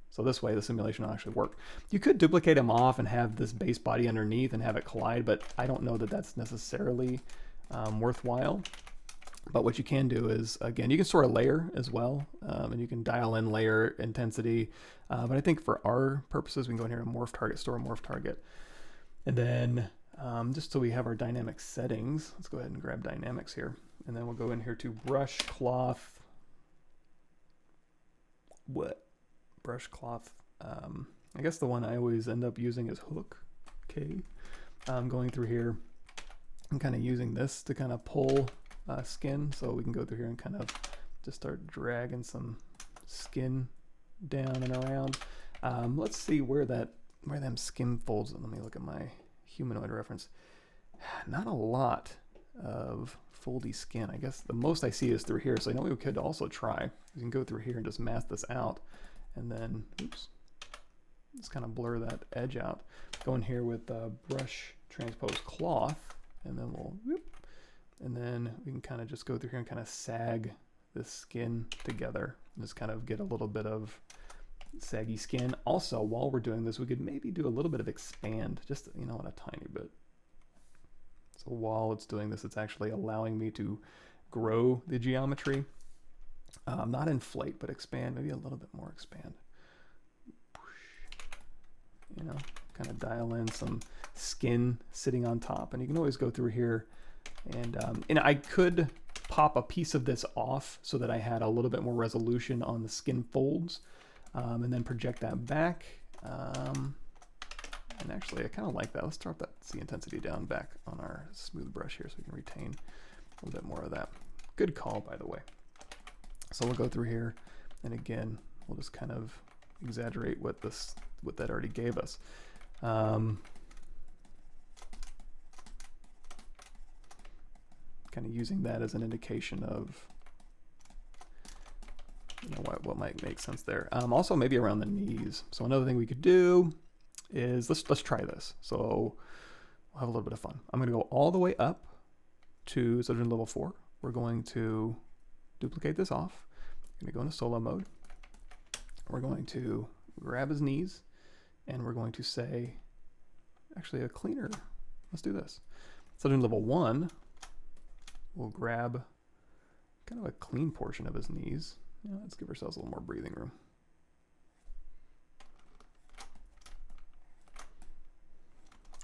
So this way the simulation will actually work. You could duplicate them off and have this base body underneath and have it collide, but I don't know that that's necessarily worthwhile. But what you can do is, again, you can store a layer as well, and you can dial in layer intensity. But I think for our purposes, we can go in here and morph target, store a morph target. And then just so we have our dynamic settings, let's go ahead and grab dynamics here. And then we'll go in here to brush cloth. What? Brush cloth. I guess the one I always end up using is hook. Okay. Going through here, I'm kind of using this to kind of pull skin. So we can go through here and kind of just start dragging some skin down and around. Let's see where them skin folds. Let me look at my humanoid reference. Not a lot of foldy skin. I guess the most I see is through here. So I know we could also try. We can go through here and just mask this out, and then oops, just kind of blur that edge out. Go in here with brush transpose cloth, and then we'll whoop, and then we can kind of just go through here and kind of sag this skin together and just kind of get a little bit of saggy skin. Also, while we're doing this, we could maybe do a little bit of expand, just, you know, a tiny bit. So while it's doing this, it's actually allowing me to grow the geometry. Not inflate, but expand, maybe a little bit more expand. You know, kind of dial in some skin sitting on top. And you can always go through here and I could pop a piece of this off so that I had a little bit more resolution on the skin folds, and then project that back. And actually, I kind of like that. Let's drop that Z intensity down back on our smooth brush here so we can retain a little bit more of that. Good call, by the way. So we'll go through here, and again, we'll just kind of exaggerate what that already gave us. Kind of using that as an indication of what might make sense there. Also maybe around the knees. So another thing we could do is let's try this. So we'll have a little bit of fun. I'm going to go all the way up to Subdivision level 4. We're going to duplicate this off. I'm going to go into solo mode. We're going to grab his knees, and we're going to say, actually a cleaner. Let's do this. Subdivision level 1. We'll grab kind of a clean portion of his knees. Let's give ourselves a little more breathing room.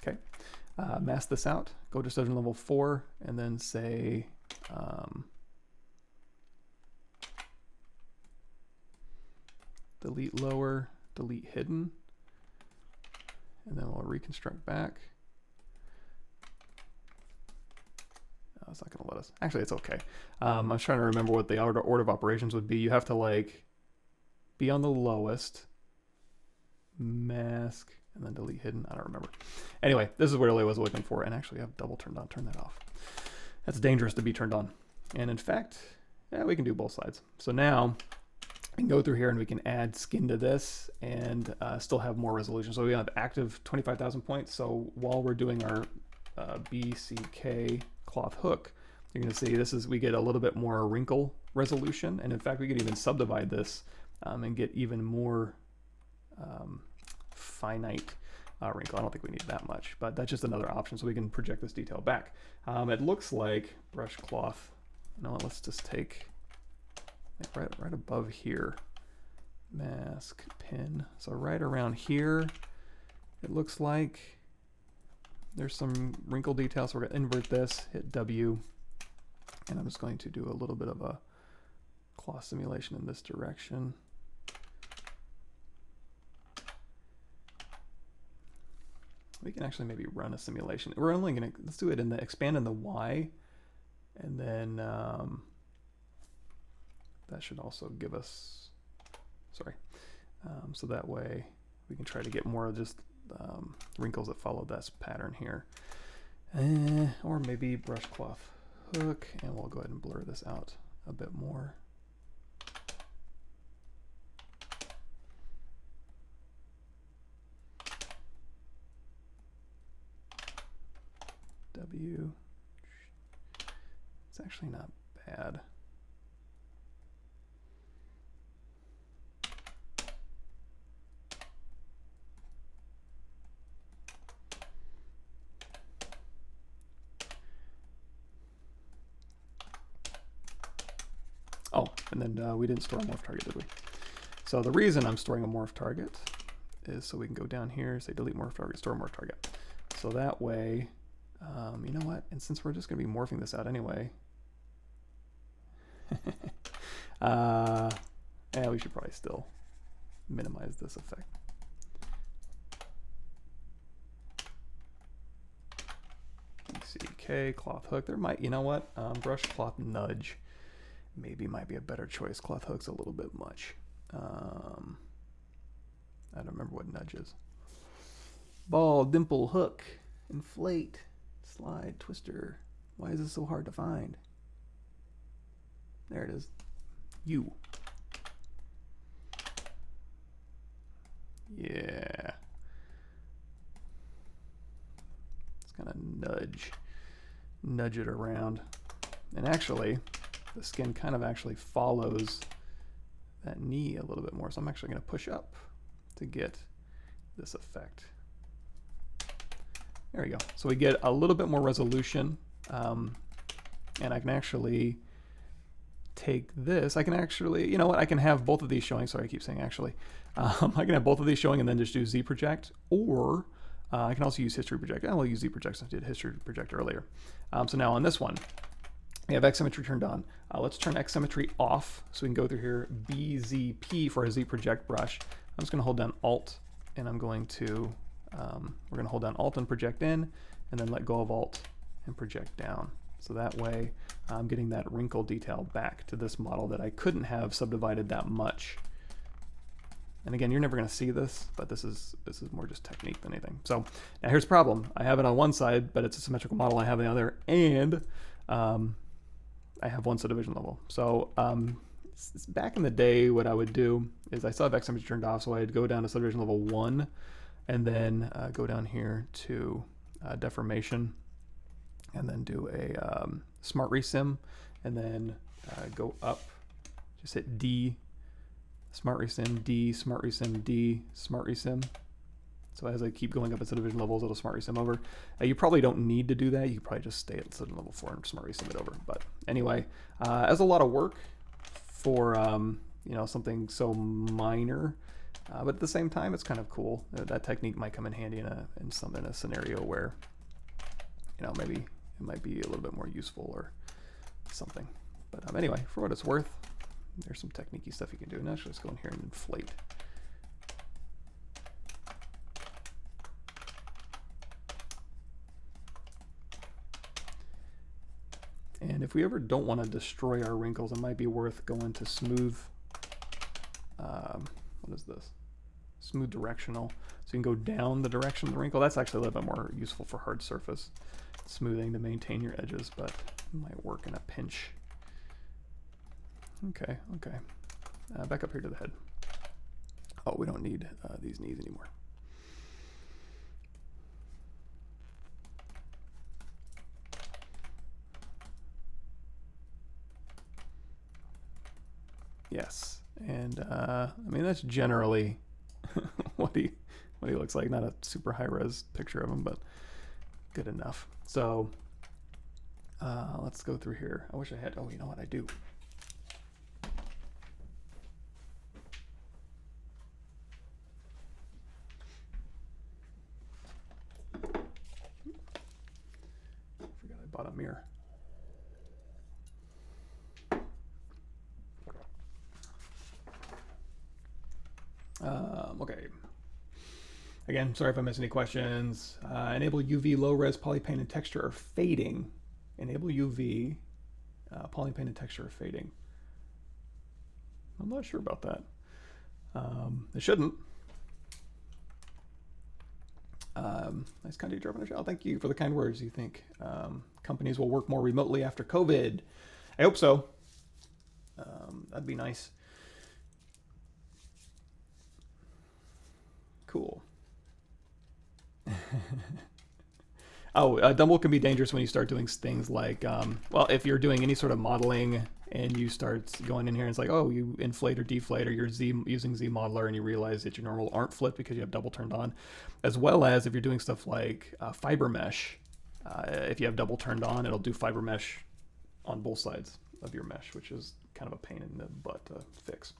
Okay, mask this out, go to subdivision level 4, and then say delete lower, delete hidden, and then we'll reconstruct back. No, it's not going to let us. Actually, it's okay. I was trying to remember what the order of operations would be. You have to like be on the lowest, mask, and then delete hidden. I don't remember. Anyway, this is what I was looking for. And actually, I have double turned on. Turn that off. That's dangerous to be turned on. And in fact, yeah, we can do both sides. So now we can go through here and we can add skin to this and still have more resolution. So we have active 25,000 points. So while we're doing our BCK cloth hook, you're going to see this is, we get a little bit more wrinkle resolution. And in fact, we could even subdivide this and get even more finite wrinkle. I don't think we need that much, but that's just another option. So we can project this detail back. It looks like brush cloth. You know what, let's just take like right above here, mask pin. So right around here, it looks like there's some wrinkle detail. So we're gonna invert this, hit W, and I'm just going to do a little bit of a cloth simulation in this direction. We can actually maybe run a simulation. We're only gonna, let's do it in the expand in the Y, and then that should also give us, sorry. So that way we can try to get more of just wrinkles that follow this pattern here. Or maybe brush cloth hook, and we'll go ahead and blur this out a bit more. W. It's actually not bad. Oh, and then we didn't store a morph target, did we? So the reason I'm storing a morph target is so we can go down here, say delete morph target, store morph target. So that way, you know what? And since we're just going to be morphing this out anyway, yeah, we should probably still minimize this effect. BCK, cloth hook. There might, you know what? Brush cloth nudge maybe might be a better choice. Cloth hook's a little bit much. I don't remember what nudge is. Ball, dimple, hook, inflate, slide, twister. Why is this so hard to find? There it is. U. Yeah. It's kind of nudge it around. And actually, the skin kind of actually follows that knee a little bit more. So I'm actually going to push up to get this effect. There we go. So we get a little bit more resolution, and I can actually take this. I can actually, you know what? I can have both of these showing. Sorry, I keep saying actually. I can have both of these showing and then just do Z project, or I can also use history project. I will use Z project since I did history project earlier. So now on this one, we have X symmetry turned on. Let's turn X symmetry off so we can go through here. BZP for a Z project brush. I'm just going to hold down Alt, and I'm going to we're going to hold down Alt and project in, and then let go of Alt and project down. So that way I'm getting that wrinkle detail back to this model that I couldn't have subdivided that much. And again, you're never going to see this, but this is more just technique than anything. So now here's the problem. I have it on one side, but it's a symmetrical model. I have the other, and I have one subdivision level. So back in the day, what I would do is I still have X image turned off, so I'd go down to subdivision level 1, and then go down here to deformation, and then do a smart resim, and then go up, just hit D, smart resim, D, smart resim, D, smart resim. So as I keep going up at subdivision levels, it'll smart resim over. You probably don't need to do that. You probably just stay at subdivision level 4 and smart resim it over. But anyway, as a lot of work for you know, something so minor, but at the same time, it's kind of cool. That technique might come in handy in a scenario where, you know, maybe it might be a little bit more useful or something. But anyway, for what it's worth, there's some technique-y stuff you can do. Now let's go in here and inflate. And if we ever don't want to destroy our wrinkles, it might be worth going to smooth, what is this? Smooth directional. So you can go down the direction of the wrinkle. That's actually a little bit more useful for hard surface smoothing to maintain your edges, but it might work in a pinch. Okay, okay. Back up here to the head. Oh, we don't need these knees anymore. Yes, and I mean, that's generally what he looks like. Not a super high res picture of him, but good enough. So let's go through here. I wish I had, oh, you know what I do? Forgot I bought a mirror. Okay. Again, sorry if I missed any questions. Enable UV low res polypaint and texture or fading. Enable UV polypaint and texture or fading. I'm not sure about that. It shouldn't. Nice kind of drop in the show. Thank you for the kind words. You think companies will work more remotely after COVID? I hope so. That'd be nice. Cool. Oh, Dumble can be dangerous when you start doing things like, well, if you're doing any sort of modeling and you start going in here and it's like, oh, you inflate or deflate, or you're using Z modeler and you realize that your normal aren't flipped because you have double turned on, as well as if you're doing stuff like fiber mesh, if you have double turned on, it'll do fiber mesh on both sides of your mesh, which is kind of a pain in the butt to fix.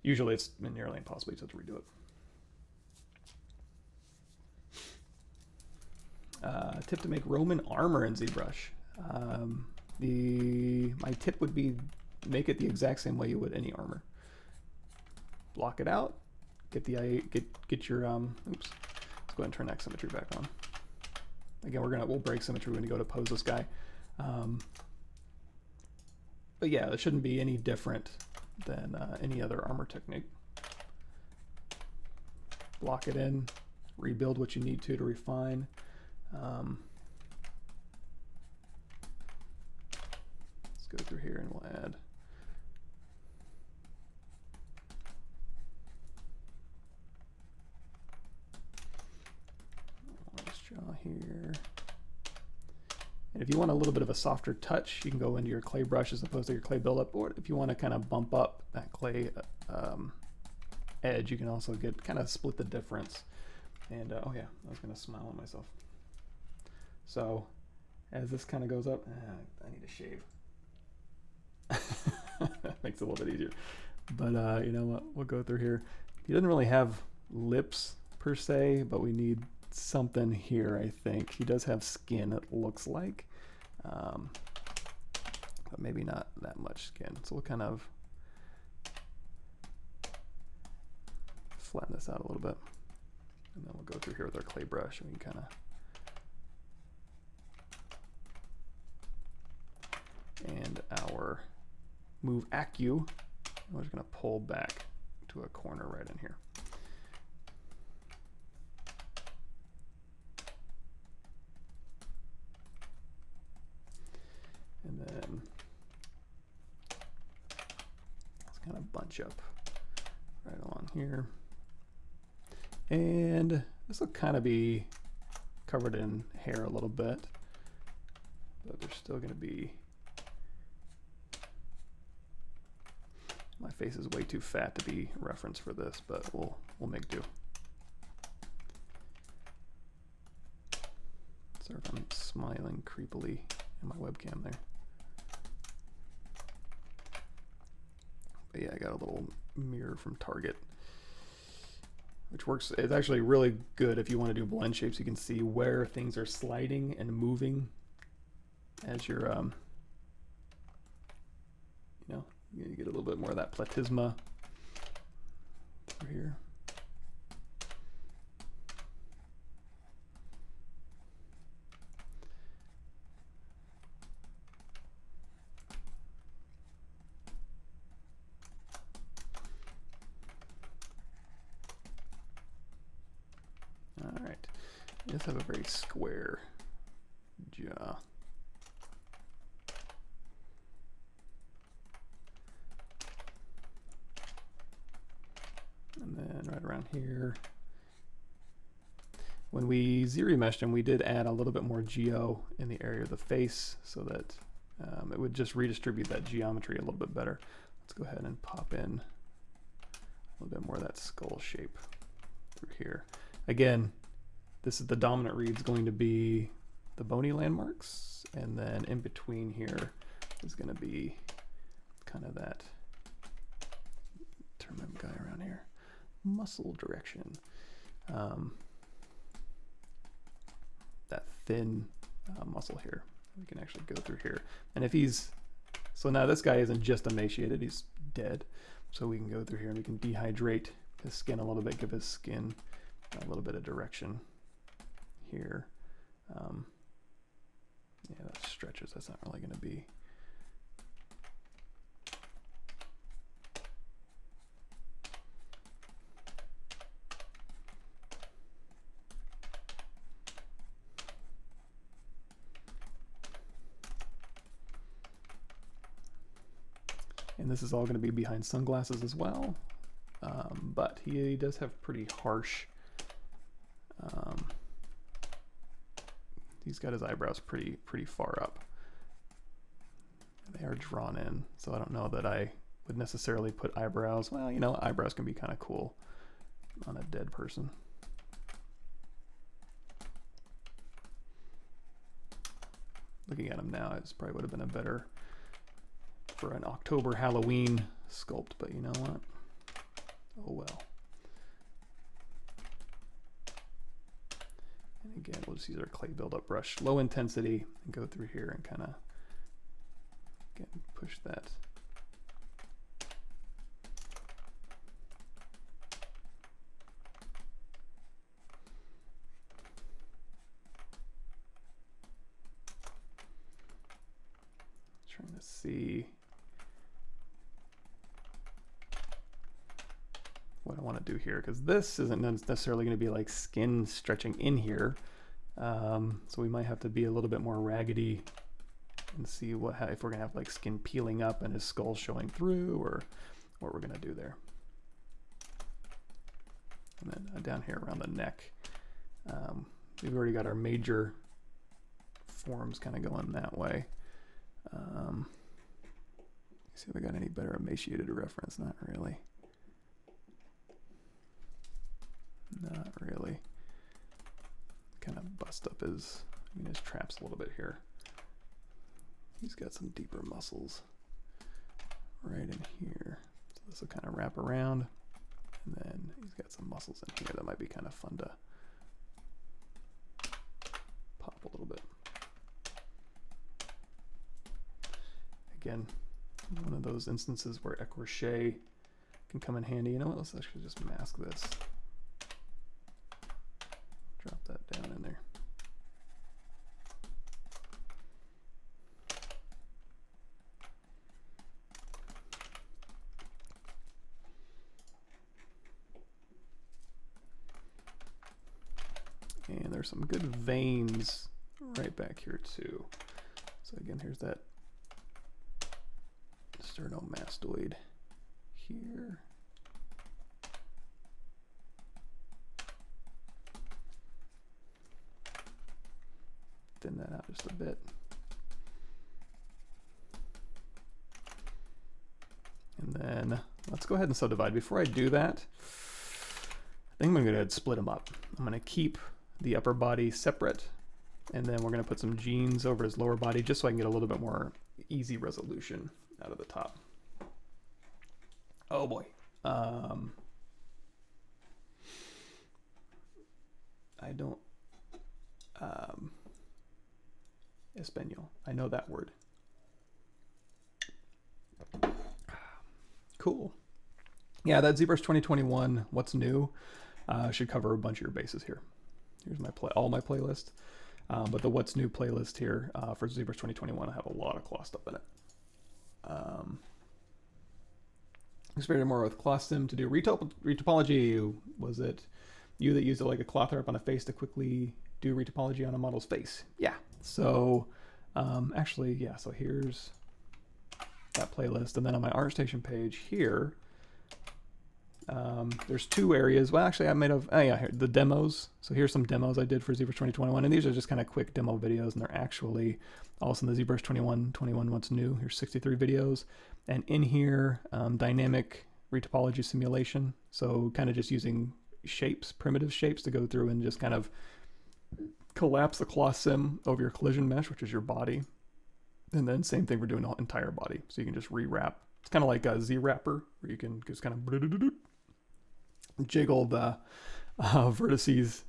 Usually it's nearly impossible to redo it. Tip to make Roman armor in ZBrush. My tip would be make it the exact same way you would any armor. Block it out. Get your oops. Let's go ahead and turn that symmetry back on. Again, we'll break symmetry when you go to pose this guy. But yeah, it shouldn't be any different than any other armor technique. Block it in. Rebuild what you need to refine. Let's go through here and we'll add let's draw here. And if you want a little bit of a softer touch, you can go into your clay brush as opposed to your clay buildup, or if you want to kind of bump up that clay edge, you can also get kind of split the difference. And oh yeah, I was gonna smile on myself. So as this kind of goes up, I need to shave. That makes it a little bit easier. But you know what, we'll go through here. He doesn't really have lips per se, but we need something here, I think. He does have skin, it looks like. But maybe not that much skin. So we'll kind of flatten this out a little bit. And then we'll go through here with our clay brush and we can kind of, and our move Accu, we're just going to pull back to a corner right in here. And then let's kind of bunch up right along here. And this will kind of be covered in hair a little bit, but there's still going to be, my face is way too fat to be reference for this, but we'll make do. Sorry if I'm smiling creepily in my webcam there. But yeah, I got a little mirror from Target, which works. It's actually really good if you want to do blend shapes. You can see where things are sliding and moving as you're, you know, you get a little bit more of that platysma through here. All right, it does have a very square jaw. And then right around here, when we Z-remeshed him, we did add a little bit more geo in the area of the face so that it would just redistribute that geometry a little bit better. Let's go ahead and pop in a little bit more of that skull shape through here. Again, this is the dominant reed's going to be the bony landmarks, and then in between here is going to be kind of that, turn my guy around here, muscle direction. That thin muscle here. We can actually go through here. And if he's, so now this guy isn't just emaciated, he's dead. So we can go through here and we can dehydrate his skin a little bit, give his skin a little bit of direction here. Yeah, that stretches, that's not really going to be. And this is all going to be behind sunglasses as well, but he does have pretty harsh, he's got his eyebrows pretty far up. They are drawn in, so I don't know that I would necessarily put eyebrows. Well, you know, eyebrows can be kind of cool on a dead person. Looking at him now, it probably would have been a better for an October Halloween sculpt, but you know what? Oh well. And again, we'll just use our clay buildup brush, low intensity, and go through here and kind of, again, push that. Trying to see what I want to do here, because this isn't necessarily going to be like skin stretching in here, so we might have to be a little bit more raggedy and see what, if we're gonna have like skin peeling up and his skull showing through, or what we're gonna do there. And then down here around the neck, we've already got our major forms kind of going that way. See if we got any better emaciated reference. Not really. Not really. Kind of bust up his, I mean, his traps a little bit here. He's got some deeper muscles right in here. So this will kind of wrap around, and then he's got some muscles in here that might be kind of fun to pop a little bit. Again, one of those instances where écorché can come in handy. You know what, let's actually just mask this. And there's some good veins right back here too. So again, here's that sternomastoid here. Thin that out just a bit. And then let's go ahead and subdivide. Before I do that, I think I'm going to go ahead and split them up. I'm going to keep the upper body separate, and then we're going to put some jeans over his lower body just so I can get a little bit more easy resolution out of the top. Oh boy. I don't... Espanol. I know that word. Cool. Yeah, that ZBrush 2021, what's new, should cover a bunch of your bases here. Here's my all my playlist. But the what's new playlist here for ZBrush 2021, I have a lot of cloth stuff in it. Experimented more with cloth sim to do retopology. Was it you that used it like a cloth wrap on a face to quickly do retopology on a model's face? Yeah. So actually, yeah, so here's that playlist. And then on my ArtStation page here, there's two areas. Well, actually, I made of, oh yeah, here, the demos. So here's some demos I did for ZBrush 2021. And these are just kind of quick demo videos. And they're actually also in the ZBrush 21 What's New. Here's 63 videos. And in here, dynamic retopology simulation. So kind of just using shapes, primitive shapes to go through and just kind of collapse the cloth sim over your collision mesh, which is your body. And then same thing for doing the entire body. So you can just rewrap. It's kind of like a Z-wrapper where you can just kind of jiggle the vertices,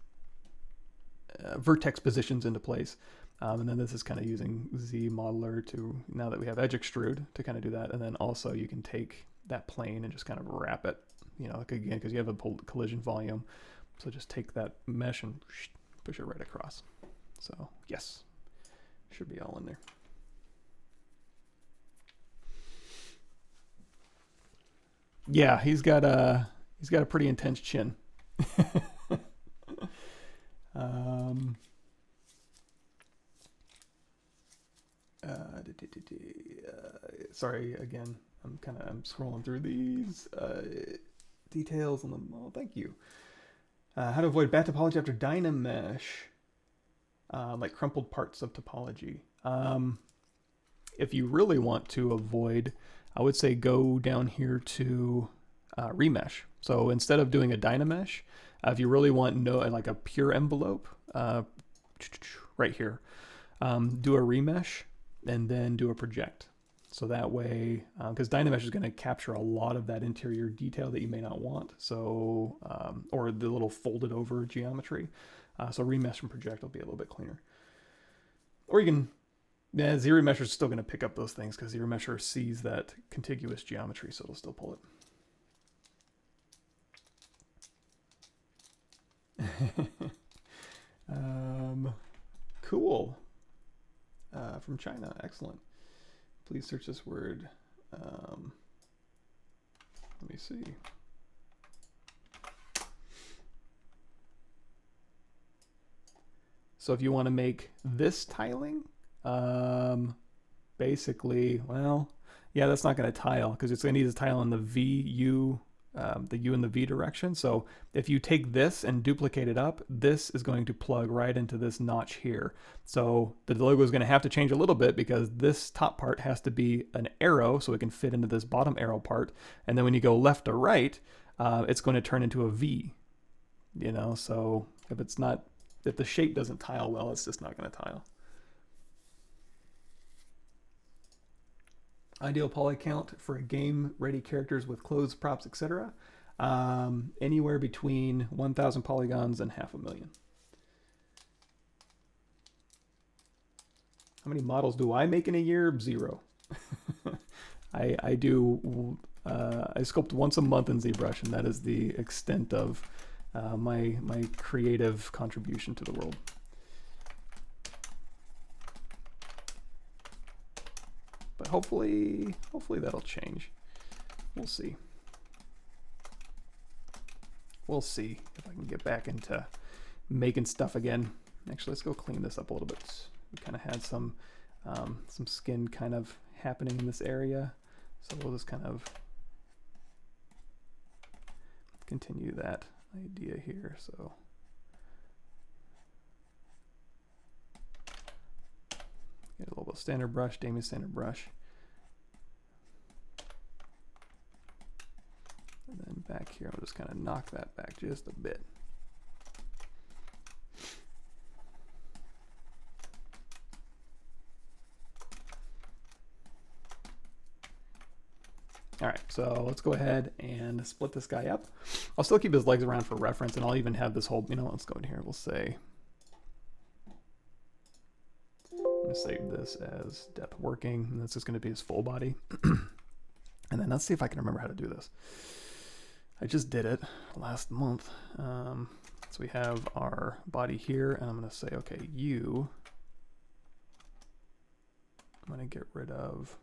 vertex positions into place. And then this is kind of using Z modeler to, now that we have edge extrude, to kind of do that. And then also you can take that plane and just kind of wrap it, you know, like again, because you have a collision volume. So just take that mesh and push it right across. So yes, should be all in there. Yeah, he's got a pretty intense chin. Sorry again. I'm scrolling through these details on them. Oh, thank you. How to avoid bad topology after Dynamesh, like crumpled parts of topology. If you really want to avoid, I would say go down here to remesh. So instead of doing a Dynamesh, if you really want like a pure envelope, right here, do a remesh and then do a project. So that way, because Dynamesh is going to capture a lot of that interior detail that you may not want. So, or the little folded over geometry. So remesh and project will be a little bit cleaner. Or you can, yeah, ZRemesher is still going to pick up those things because ZRemesher sees that contiguous geometry, so it'll still pull it. Cool. From China, excellent. Please search this word. Let me see. So if you want to make this tiling, basically, well, yeah, that's not going to tile because it's going to need to tile in the U and the V direction. So if you take this and duplicate it up, this is going to plug right into this notch here. So the logo is going to have to change a little bit because this top part has to be an arrow so it can fit into this bottom arrow part. And then when you go left to right, it's going to turn into a V, you know? So if the shape doesn't tile well, it's just not going to tile. Ideal poly count for a game ready characters with clothes, props, etc. Anywhere between 1,000 polygons and 500,000. How many models do I make in a year? 0. I sculpt once a month in ZBrush, and that is the extent of my creative contribution to the world. But hopefully that'll change. We'll see. We'll see if I can get back into making stuff again. Actually, let's go clean this up a little bit. We kind of had some skin kind of happening in this area. So we'll just kind of continue that idea here. So get a little bit of standard brush, Damien standard brush. And then back here, I'll just kind of knock that back just a bit. All right, so let's go ahead and split this guy up. I'll still keep his legs around for reference, and I'll even have this whole, you know, let's go in here. We'll say, I'm gonna save this as depth working, and this is gonna be his full body. And then let's see if I can remember how to do this. I just did it last month. So we have our body here, and I'm gonna say, okay, I'm gonna get rid of,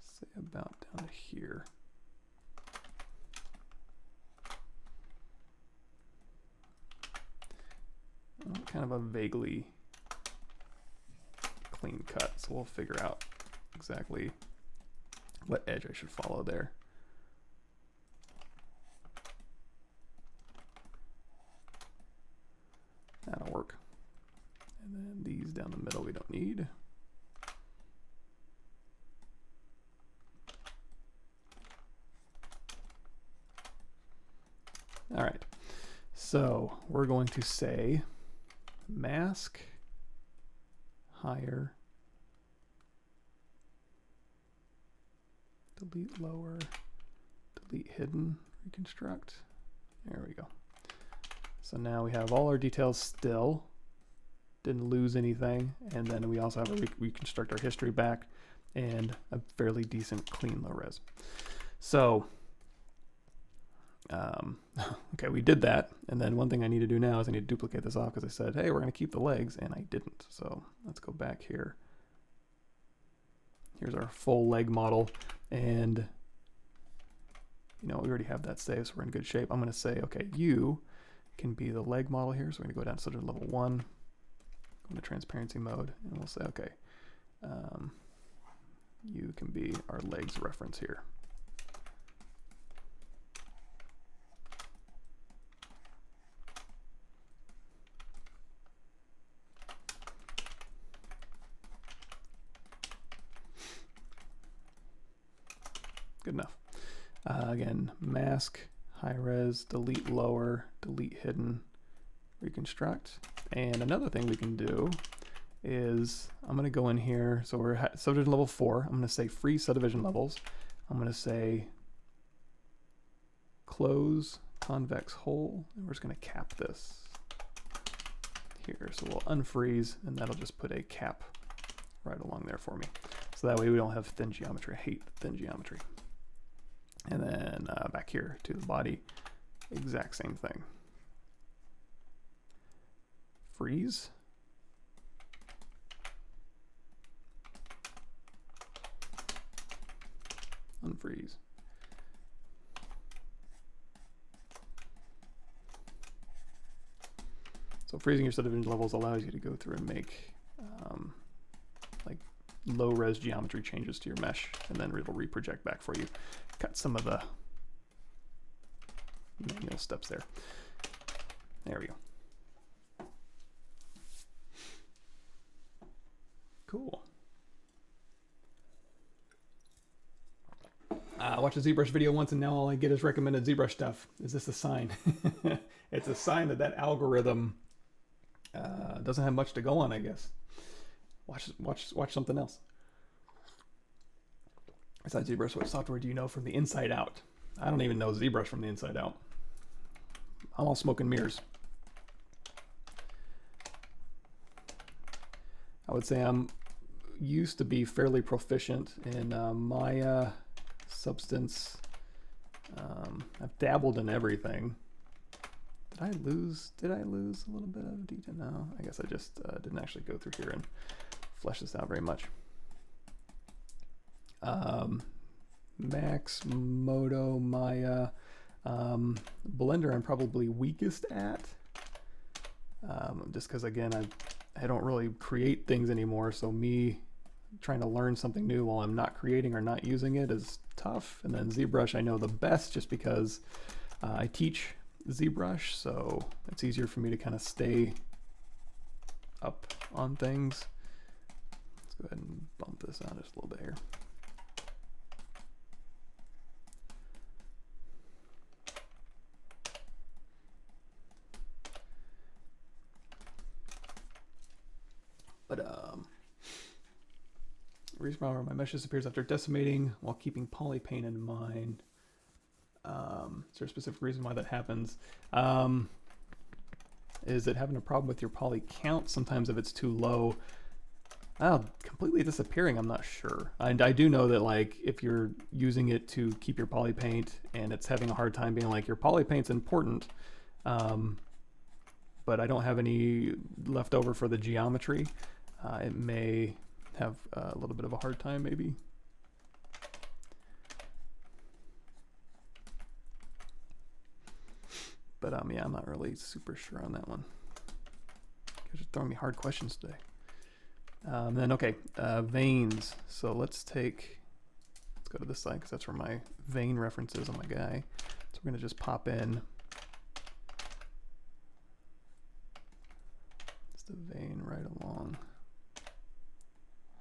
say about down to here. Kind of a vaguely clean cut, so we'll figure out exactly what edge I should follow there. That'll work. And then these down the middle we don't need. All right, so we're going to say mask, higher, delete lower, delete hidden, reconstruct. There we go. So now we have all our details still, didn't lose anything, and then we also have a reconstruct our history back and a fairly decent clean low res. So okay, we did that, and then one thing I need to do now is I need to duplicate this off because I said, hey, we're going to keep the legs, and I didn't. So let's go back here. Here's our full leg model, and you know, we already have that saved, so we're in good shape. I'm going to say, okay, you can be the leg model here, so we're going to go down to subject level 1, go into transparency mode, and we'll say, okay, you can be our legs reference here. Good enough. Again, mask, high res, delete lower, delete hidden, reconstruct. And another thing we can do is I'm going to go in here. So we're at subdivision level 4. I'm going to say free subdivision levels. I'm going to say close convex hole, and we're just going to cap this here. So we'll unfreeze, and that'll just put a cap right along there for me. So that way we don't have thin geometry. I hate thin geometry. And then back here to the body, exact same thing. Freeze. Unfreeze. So freezing your subdivision levels allows you to go through and make like low res geometry changes to your mesh, and then it'll reproject back for you. Cut some of the manual steps there. There we go. Cool. I watched a Zbrush video once, and now all I get is recommended Zbrush stuff. Is this a sign? It's a sign that that algorithm doesn't have much to go on, I guess. Watch something else. Besides Zbrush, what software do you know from the inside out? I don't even know Zbrush from the inside out. I'm all smoke and mirrors. I would say I'm used to be fairly proficient in Maya, Substance. I've dabbled in everything. Did I lose a little bit of detail? No, I guess I just didn't actually go through here and flesh this out very much. Max, Moto, Maya, Blender I'm probably weakest at, just because again I don't really create things anymore, so me trying to learn something new while I'm not creating or not using it is tough. And then ZBrush I know the best just because I teach ZBrush, so it's easier for me to kind of stay up on things. Let's go ahead and bump this out just a little bit here. But reason why my mesh disappears after decimating while keeping polypane in mind. Is there a specific reason why that happens? Is it having a problem with your poly count? Sometimes if it's too low, completely disappearing, I'm not sure. And I do know that like if you're using it to keep your poly paint and it's having a hard time being like your poly paint's important, but I don't have any left over for the geometry, it may have a little bit of a hard time maybe. But yeah, I'm not really super sure on that one. You're just throwing me hard questions today. Then okay, veins. So let's go to this side because that's where my vein reference is on my guy. So we're gonna just pop in just a vein right along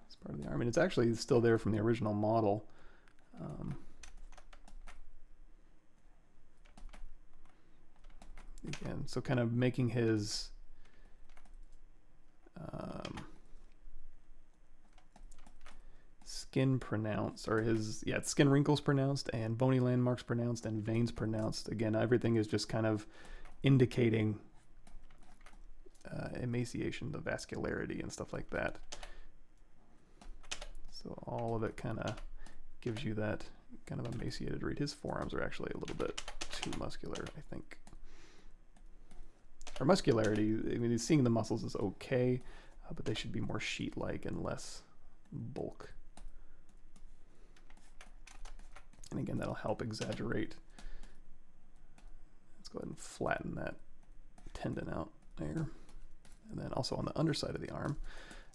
this part of the arm, and it's actually still there from the original model. Again, so kind of making his skin pronounced, or his, yeah, skin wrinkles pronounced and bony landmarks pronounced and veins pronounced. Again, everything is just kind of indicating emaciation, the vascularity and stuff like that. So all of it kind of gives you that kind of emaciated read. His forearms are actually a little bit too muscular, I think. Or muscularity, I mean, seeing the muscles is okay, but they should be more sheet-like and less bulk. And again, that'll help exaggerate. Let's go ahead and flatten that tendon out there. And then also on the underside of the arm,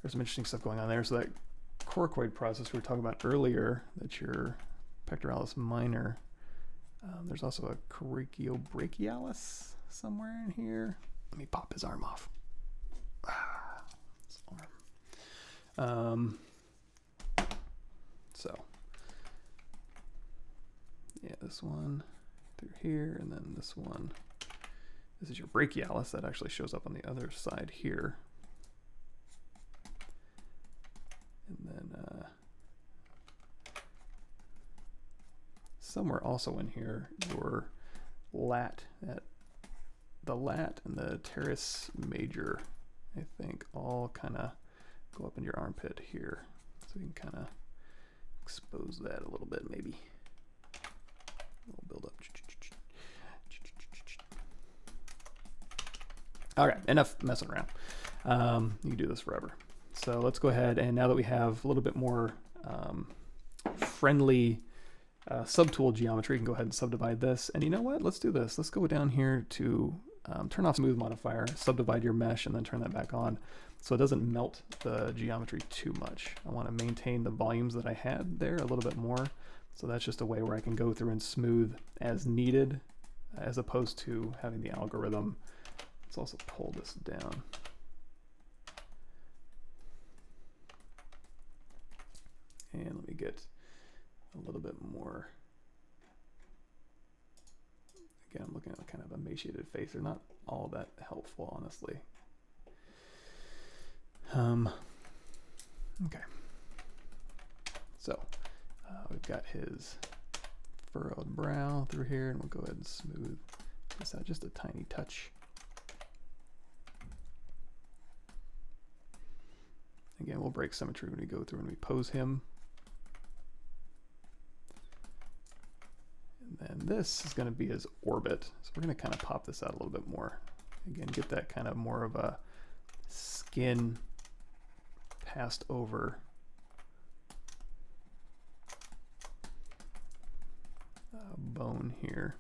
there's some interesting stuff going on there. So that coracoid process we were talking about earlier, that's your pectoralis minor. There's also a coracobrachialis somewhere in here. Let me pop his arm off. His arm. So, yeah, this one through here, and then this one. This is your brachialis. That actually shows up on the other side here. And then somewhere also in here, your lat, the lat and the teres major, I think, all kind of go up in your armpit here. So you can kind of expose that a little bit, maybe. A little build up. Okay, enough messing around. You can do this forever. So let's go ahead, and now that we have a little bit more friendly subtool geometry, you can go ahead and subdivide this. And you know what? Let's do this. Let's go down here to turn off smooth modifier, subdivide your mesh, and then turn that back on so it doesn't melt the geometry too much. I want to maintain the volumes that I had there a little bit more. So that's just a way where I can go through and smooth as needed, as opposed to having the algorithm. Let's also pull this down. And let me get a little bit more. Again, I'm looking at a kind of emaciated face. They're not all that helpful, honestly. Okay. So we've got his furrowed brow through here, and we'll go ahead and smooth this out just a tiny touch. Again, we'll break symmetry when we go through and we pose him. And then this is going to be his orbit. So we're going to kind of pop this out a little bit more. Again, get that kind of more of a skin passed over bone here.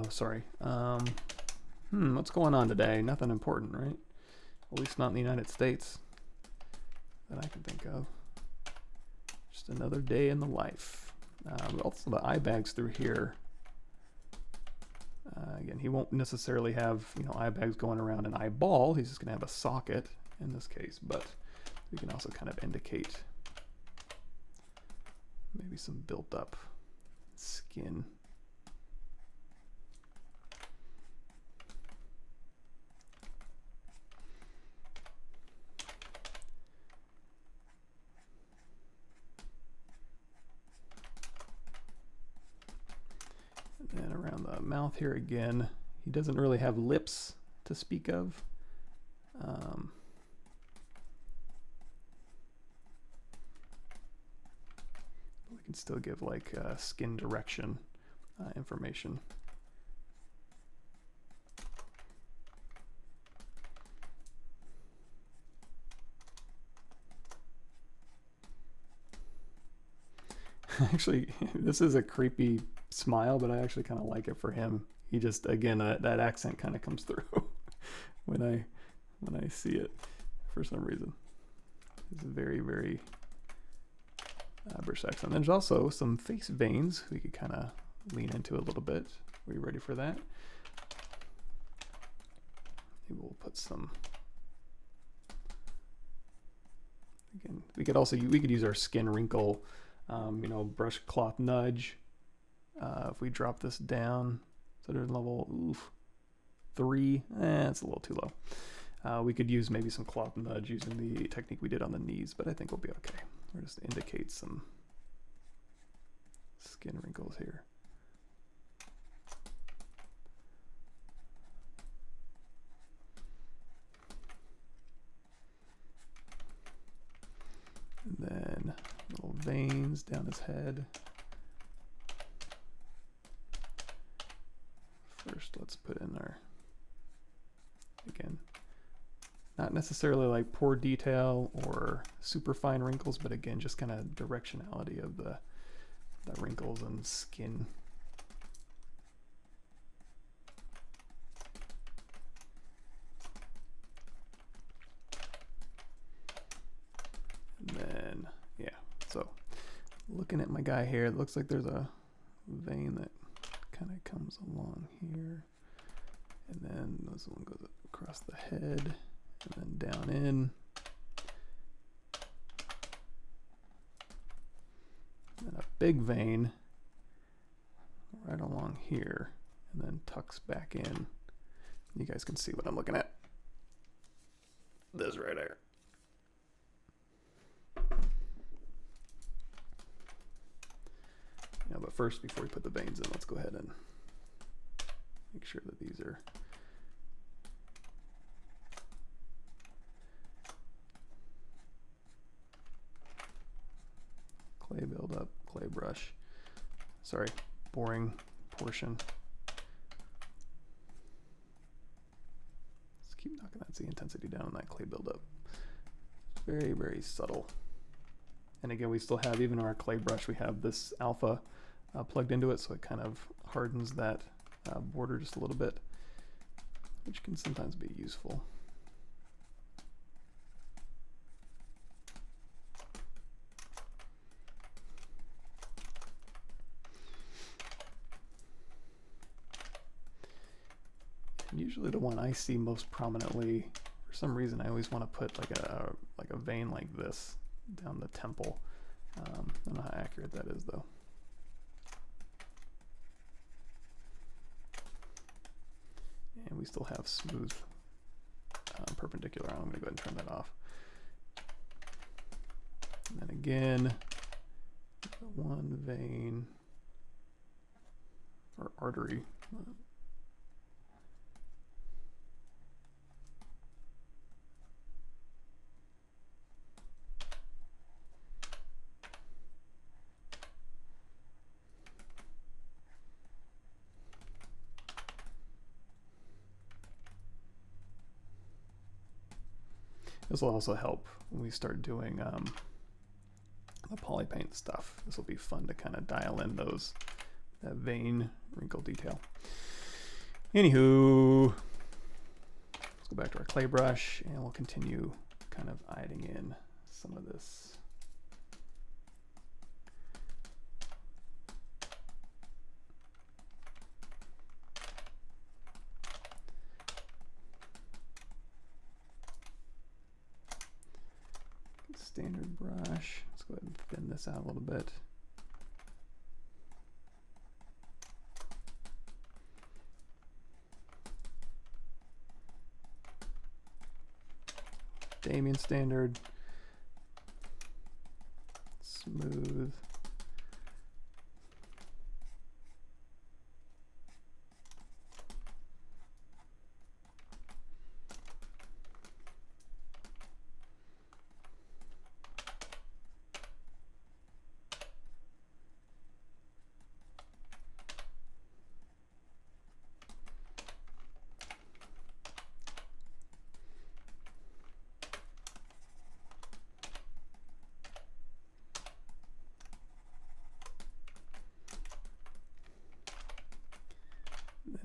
Sorry. What's going on today? Nothing important, right? At least not in the United States that I can think of. Just another day in the life. Also the eye bags through here. Again, he won't necessarily have, you know, eye bags going around an eyeball. He's just going to have a socket in this case, but we can also kind of indicate maybe some built up skin. And around the mouth here again, he doesn't really have lips to speak of. We can still give like skin direction information. Actually, this is a creepy smile, but I actually kind of like it for him. He just, again, that accent kind of comes through when I see it for some reason. It's a very, very British accent. There's also some face veins we could kind of lean into a little bit. Are you ready for that? Maybe we'll put some. Again, we could use our skin wrinkle, you know, brush cloth nudge. If we drop this down, so there's level 3, it's a little too low. We could use maybe some cloth nudge using the technique we did on the knees, but I think we'll be okay. We'll just indicate some skin wrinkles here. And then little veins down his head. First, let's put in our, again, not necessarily like poor detail or super fine wrinkles, but again, just kind of directionality of the wrinkles and skin. And then, yeah, so looking at my guy here, it looks like there's a vein that kind of comes along here, and then this one goes across the head and then down in, and then a big vein right along here and then tucks back in. You guys can see what I'm looking at. This right here. Yeah, but first, before we put the veins in, let's go ahead and make sure that these are clay buildup, clay brush. Sorry, boring portion. Let's keep knocking that Z intensity down on that clay buildup. Very, very subtle. And again, we still have, even our clay brush, we have this alpha plugged into it, so it kind of hardens that border just a little bit, which can sometimes be useful. And usually the one I see most prominently, for some reason, I always want to put like a vein like this down the temple. I don't know how accurate that is though. And we still have smooth perpendicular. I'm going to go ahead and turn that off. And then again, one vein or artery. This will also help when we start doing the poly paint stuff. This will be fun to kind of dial in those that vein wrinkle detail. Anywho, let's go back to our clay brush and we'll continue kind of adding in some of this. Standard brush. Let's go ahead and thin this out a little bit. Damien standard. Smooth.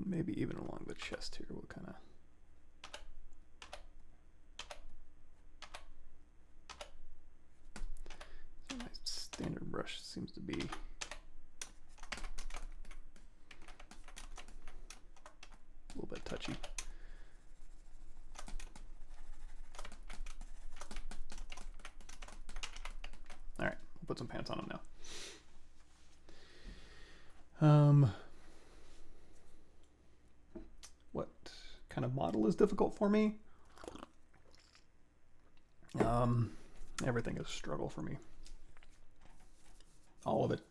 Maybe even along the chest here, we'll kind of my standard brush seems to be a little bit touchy. All right, we'll put some pants on them now. What kind of model is difficult for me? Everything is a struggle for me. All of it.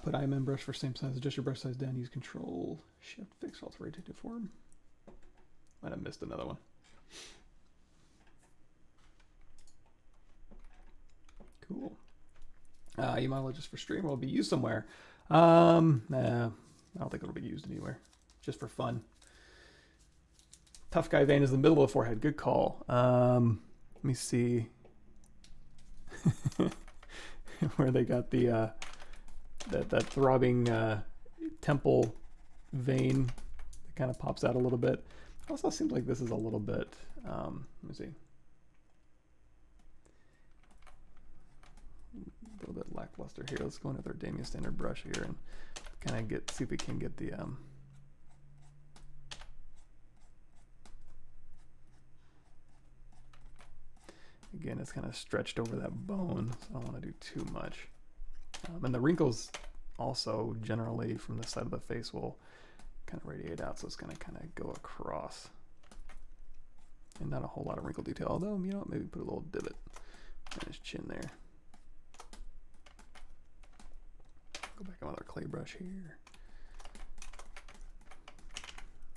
Put IMM brush for same size. Adjust your brush size down. Use Control Shift Fix Alt to rotate to form. Might have missed another one. Cool. Email just for stream will be used somewhere. Nah, I don't think it'll be used anywhere. Just for fun. Tough guy vein is the middle of the forehead. Good call. Let me see where they got the that throbbing temple vein that kind of pops out a little bit. Also seems like this is a little bit. Let me see. A little bit lackluster here. Let's go in with our Damien standard brush here and kind of see if we can get the again, it's kind of stretched over that bone, so I don't want to do too much. And the wrinkles also generally from the side of the face will kind of radiate out, so it's going to kind of go across. And not a whole lot of wrinkle detail, although, you know, maybe put a little divot in his chin there. Go back on with our clay brush here.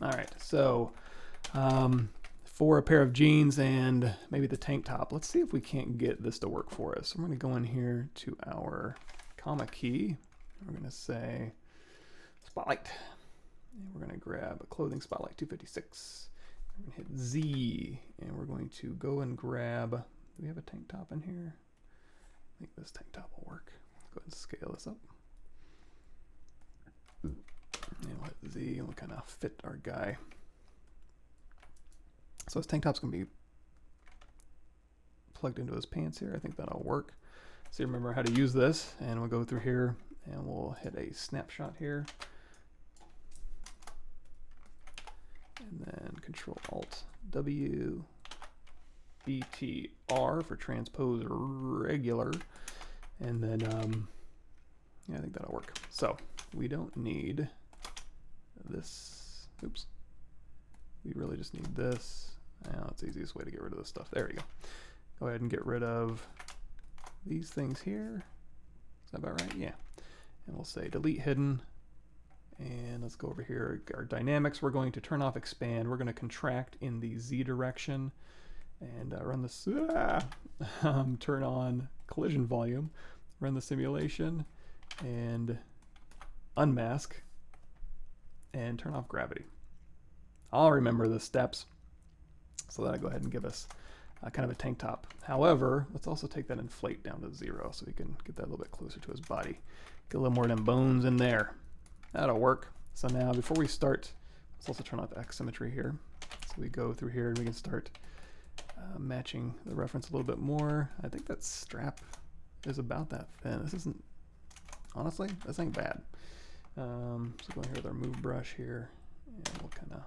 All right, so for a pair of jeans and maybe the tank top, let's see if we can't get this to work for us. So we're going to go in here to our comma key. We're going to say spotlight. And we're going to grab a clothing spotlight 256. We're going to hit Z and we're going to go and grab, do we have a tank top in here? I think this tank top will work. Let's go ahead and scale this up. And we'll hit Z and we'll kind of fit our guy. So this tank top's gonna be plugged into his pants here. I think that'll work. So you remember how to use this, and we'll go through here and we'll hit a snapshot here. And then Control Alt W, BTR for transpose regular. And then yeah, I think that'll work. So we don't need this. Oops. We really just need this. That's the easiest way to get rid of this stuff. There we go. Go ahead and get rid of these things here. Is that about right? Yeah. And we'll say delete hidden. And let's go over here. Our dynamics, we're going to turn off expand. We're going to contract in the Z direction and run this. Turn on collision volume. Run the simulation and unmask and turn off gravity. I'll remember the steps so that'll go ahead and give us kind of a tank top. However, let's also take that inflate down to 0 so we can get that a little bit closer to his body. Get a little more of them bones in there. That'll work. So now before we start, let's also turn off X symmetry here. So we go through here and we can start matching the reference a little bit more. I think that strap is about that thin. This isn't, honestly, this ain't bad. So go in here with our move brush here, and we'll kind of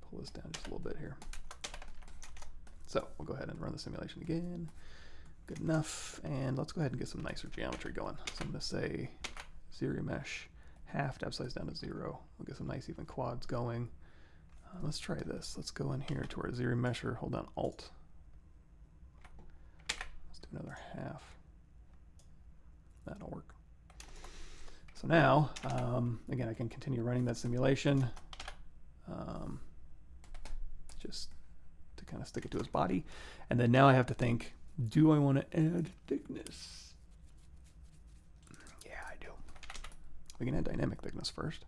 pull this down just a little bit here. So we'll go ahead and run the simulation again. Good enough. And let's go ahead and get some nicer geometry going. So I'm going to say zero mesh, half depth size down to 0. We'll get some nice even quads going. Let's try this. Let's go in here to our zero mesher, hold down Alt. Let's do another half. That'll work. So now, again, I can continue running that simulation just to kind of stick it to his body. And then now I have to think, do I want to add thickness? Yeah, I do. We can add dynamic thickness first.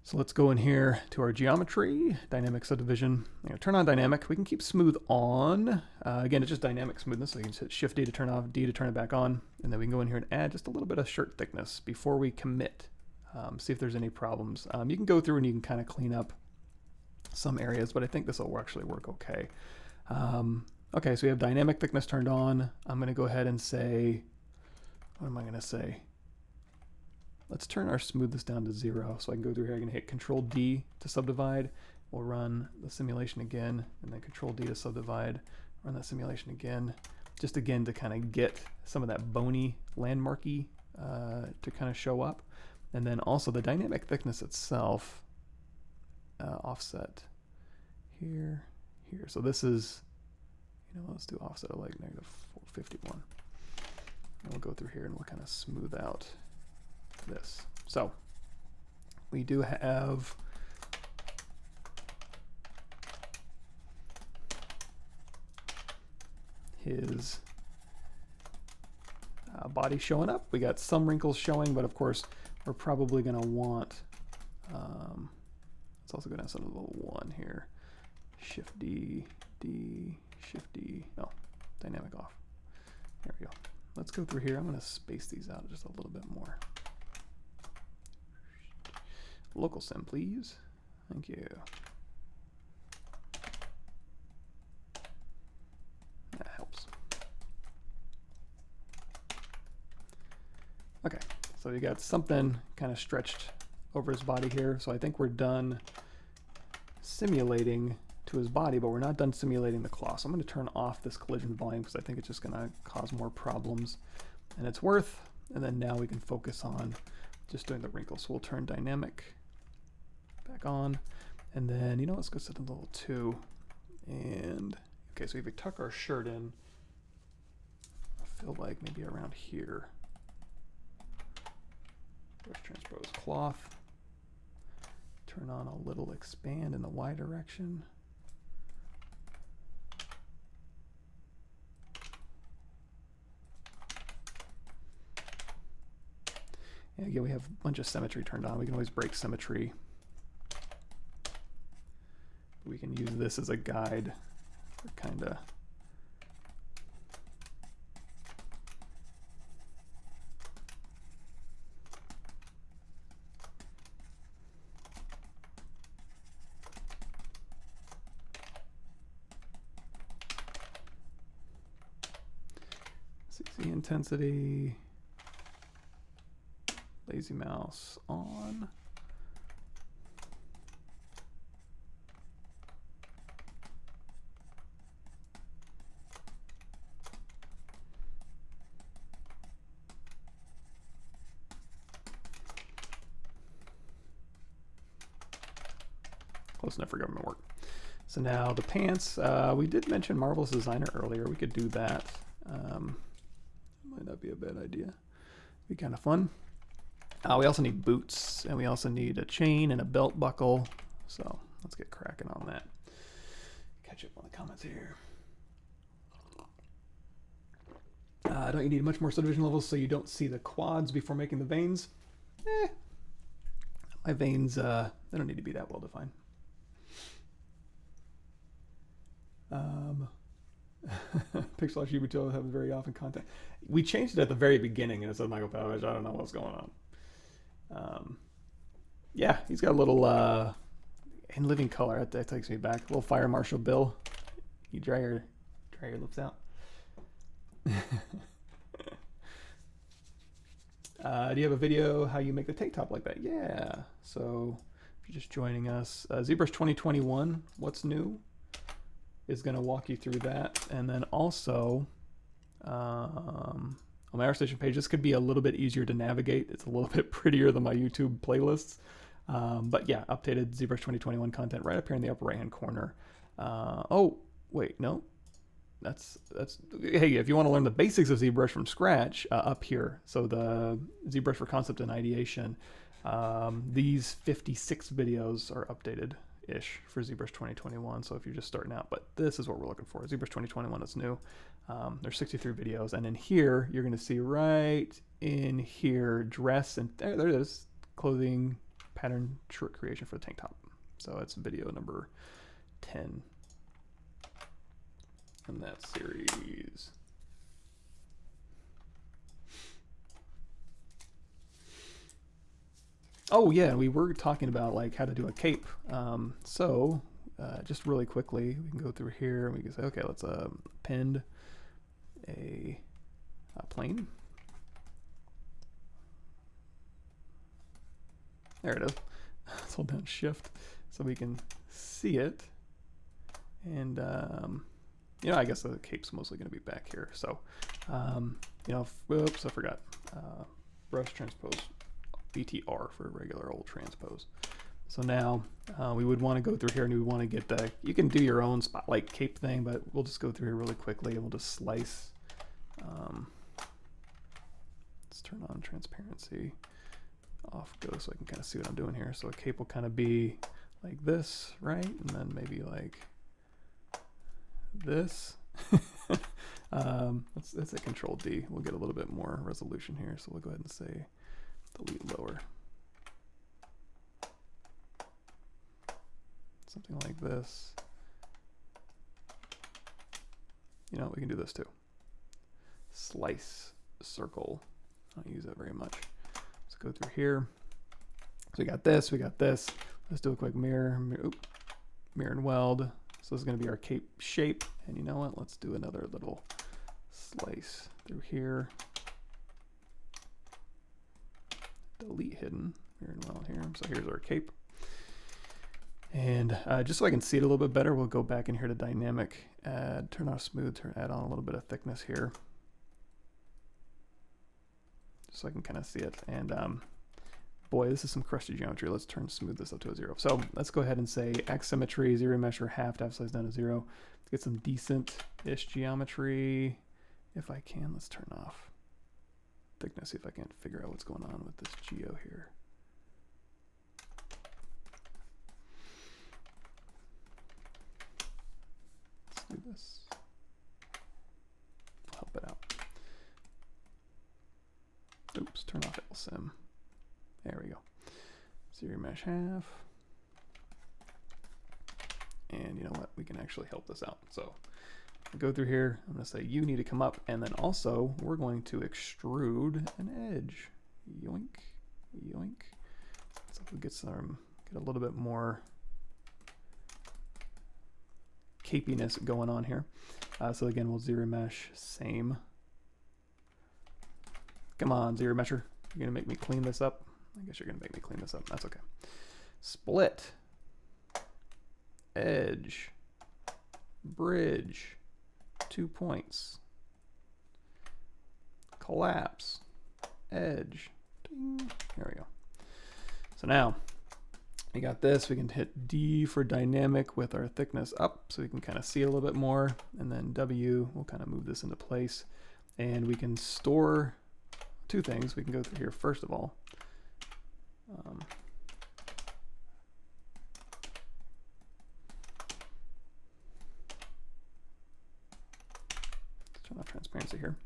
So let's go in here to our geometry, dynamic subdivision. Turn on dynamic. We can keep smooth on. Again, it's just dynamic smoothness. So you can hit Shift D to turn off, D to turn it back on. And then we can go in here and add just a little bit of shirt thickness before we commit. See if there's any problems. You can go through and you can kind of clean up some areas, but I think this will actually work okay. Okay, so we have dynamic thickness turned on. I'm going to go ahead and say, what am I going to say? Let's turn our smoothness down to 0. So I can go through here, I can hit Control D to subdivide. We'll run the simulation again, and then Control D to subdivide, run that simulation again. Just again to kind of get some of that bony landmarky to kind of show up. And then also the dynamic thickness itself, offset here, here. So this is, let's do offset of like -451. And we'll go through here and we'll kind of smooth out this. So we do have his body showing up. We got some wrinkles showing, but of course we're probably going to want, let's also go down to the little 1 here. Shift D, D, Shift D, no, dynamic off. There we go. Let's go through here. I'm going to space these out just a little bit more. Local sim, please. Thank you. That helps. Okay, so you got something kind of stretched over his body here. So I think we're done simulating to his body, but we're not done simulating the claw. So I'm going to turn off this collision volume because I think it's just going to cause more problems than it's worth. And then now we can focus on just doing the wrinkles. So we'll turn dynamic back on, and then let's go set the level 2. And okay, so if we tuck our shirt in, I feel like maybe around here. Brush transpose cloth. Turn on a little expand in the Y direction. And again, we have a bunch of symmetry turned on. We can always break symmetry. We can use this as a guide for kind of CC intensity, lazy mouse on. Close enough for government work. So now the pants, we did mention Marvelous Designer earlier. We could do that. Might not be a bad idea. Be kind of fun. We also need boots, and we also need a chain and a belt buckle. So let's get cracking on that. Catch up on the comments here. Don't you need much more subdivision levels so you don't see the quads before making the veins? My veins, they don't need to be that well defined. Pixel Shibuto have very often content. We changed it at the very beginning, and it said Michael Pavlovich, I don't know what's going on. Yeah, he's got a little in living color. That takes me back. A little Fire Marshal Bill. You dry your lips out. Do you have a video how you make the tank top like that? Yeah. So if you're just joining us, Zbrush 2021, what's new, is going to walk you through that. And then also on my ArtStation page, this could be a little bit easier to navigate. It's a little bit prettier than my YouTube playlists. But yeah, updated ZBrush 2021 content right up here in the upper right hand corner. Oh, wait, no. That's hey, if you want to learn the basics of ZBrush from scratch, up here. So the ZBrush for concept and ideation. These 56 videos are updated-ish for ZBrush 2021. So if you're just starting out, but this is what we're looking for. ZBrush 2021 is new. There's 63 videos, and in here you're going to see right in here dress, and there it is, clothing pattern shirt creation for the tank top. So it's video number 10 in that series. Oh yeah, we were talking about like how to do a cape. Just really quickly, we can go through here and we can say, okay, let's append a plane. There it is. Let's hold down Shift so we can see it. And you know, I guess the cape's mostly going to be back here. So, you know, whoops, I forgot. Brush transpose BTR for regular old transpose. So now we would want to go through here and we want to get the, you can do your own spotlight cape thing, but we'll just go through here really quickly and we'll just slice. Let's turn on transparency. Off go so I can kind of see what I'm doing here. So a cape will kind of be like this, right? And then maybe like this. Let's say Control D. We'll get a little bit more resolution here. So we'll go ahead and say delete lower. Something like this. You know, we can do this too. Slice circle. I don't use that very much. Let's go through here. So we got this, we got this. Let's do a quick mirror, mirror and weld. So this is going to be our cape shape. And you know what? Let's do another little slice through here. Delete hidden, mirror and weld here. So here's our cape. And just so I can see it a little bit better, we'll go back in here to dynamic, add, turn off smooth, add on a little bit of thickness here. Just so I can kind of see it. And boy, this is some crusty geometry. Let's smooth this up to a 0. So let's go ahead and say X symmetry, zero mesh or half, to size down to 0. Let's get some decent-ish geometry. If I can, let's turn off thickness, see if I can figure out what's going on with this geo here. Let's do this. Help it out. Oops, turn off LSIM. There we go. Zero mesh half. And you know what? We can actually help this out. So go through here. I'm going to say you need to come up. And then also we're going to extrude an edge. Yoink, yoink. So we get a little bit more capiness going on here. So again, we'll zero mesh, same. Come on, zero mesher. You're going to make me clean this up. I guess you're going to make me clean this up. That's okay. Split. Edge. Bridge. 2 points. Collapse. Edge. Ding. There we go. So now we got this. We can hit D for dynamic with our thickness up so we can kind of see it a little bit more. And then W, we'll kind of move this into place. And we can store two things. We can go through here first of all. Let's turn off transparency here.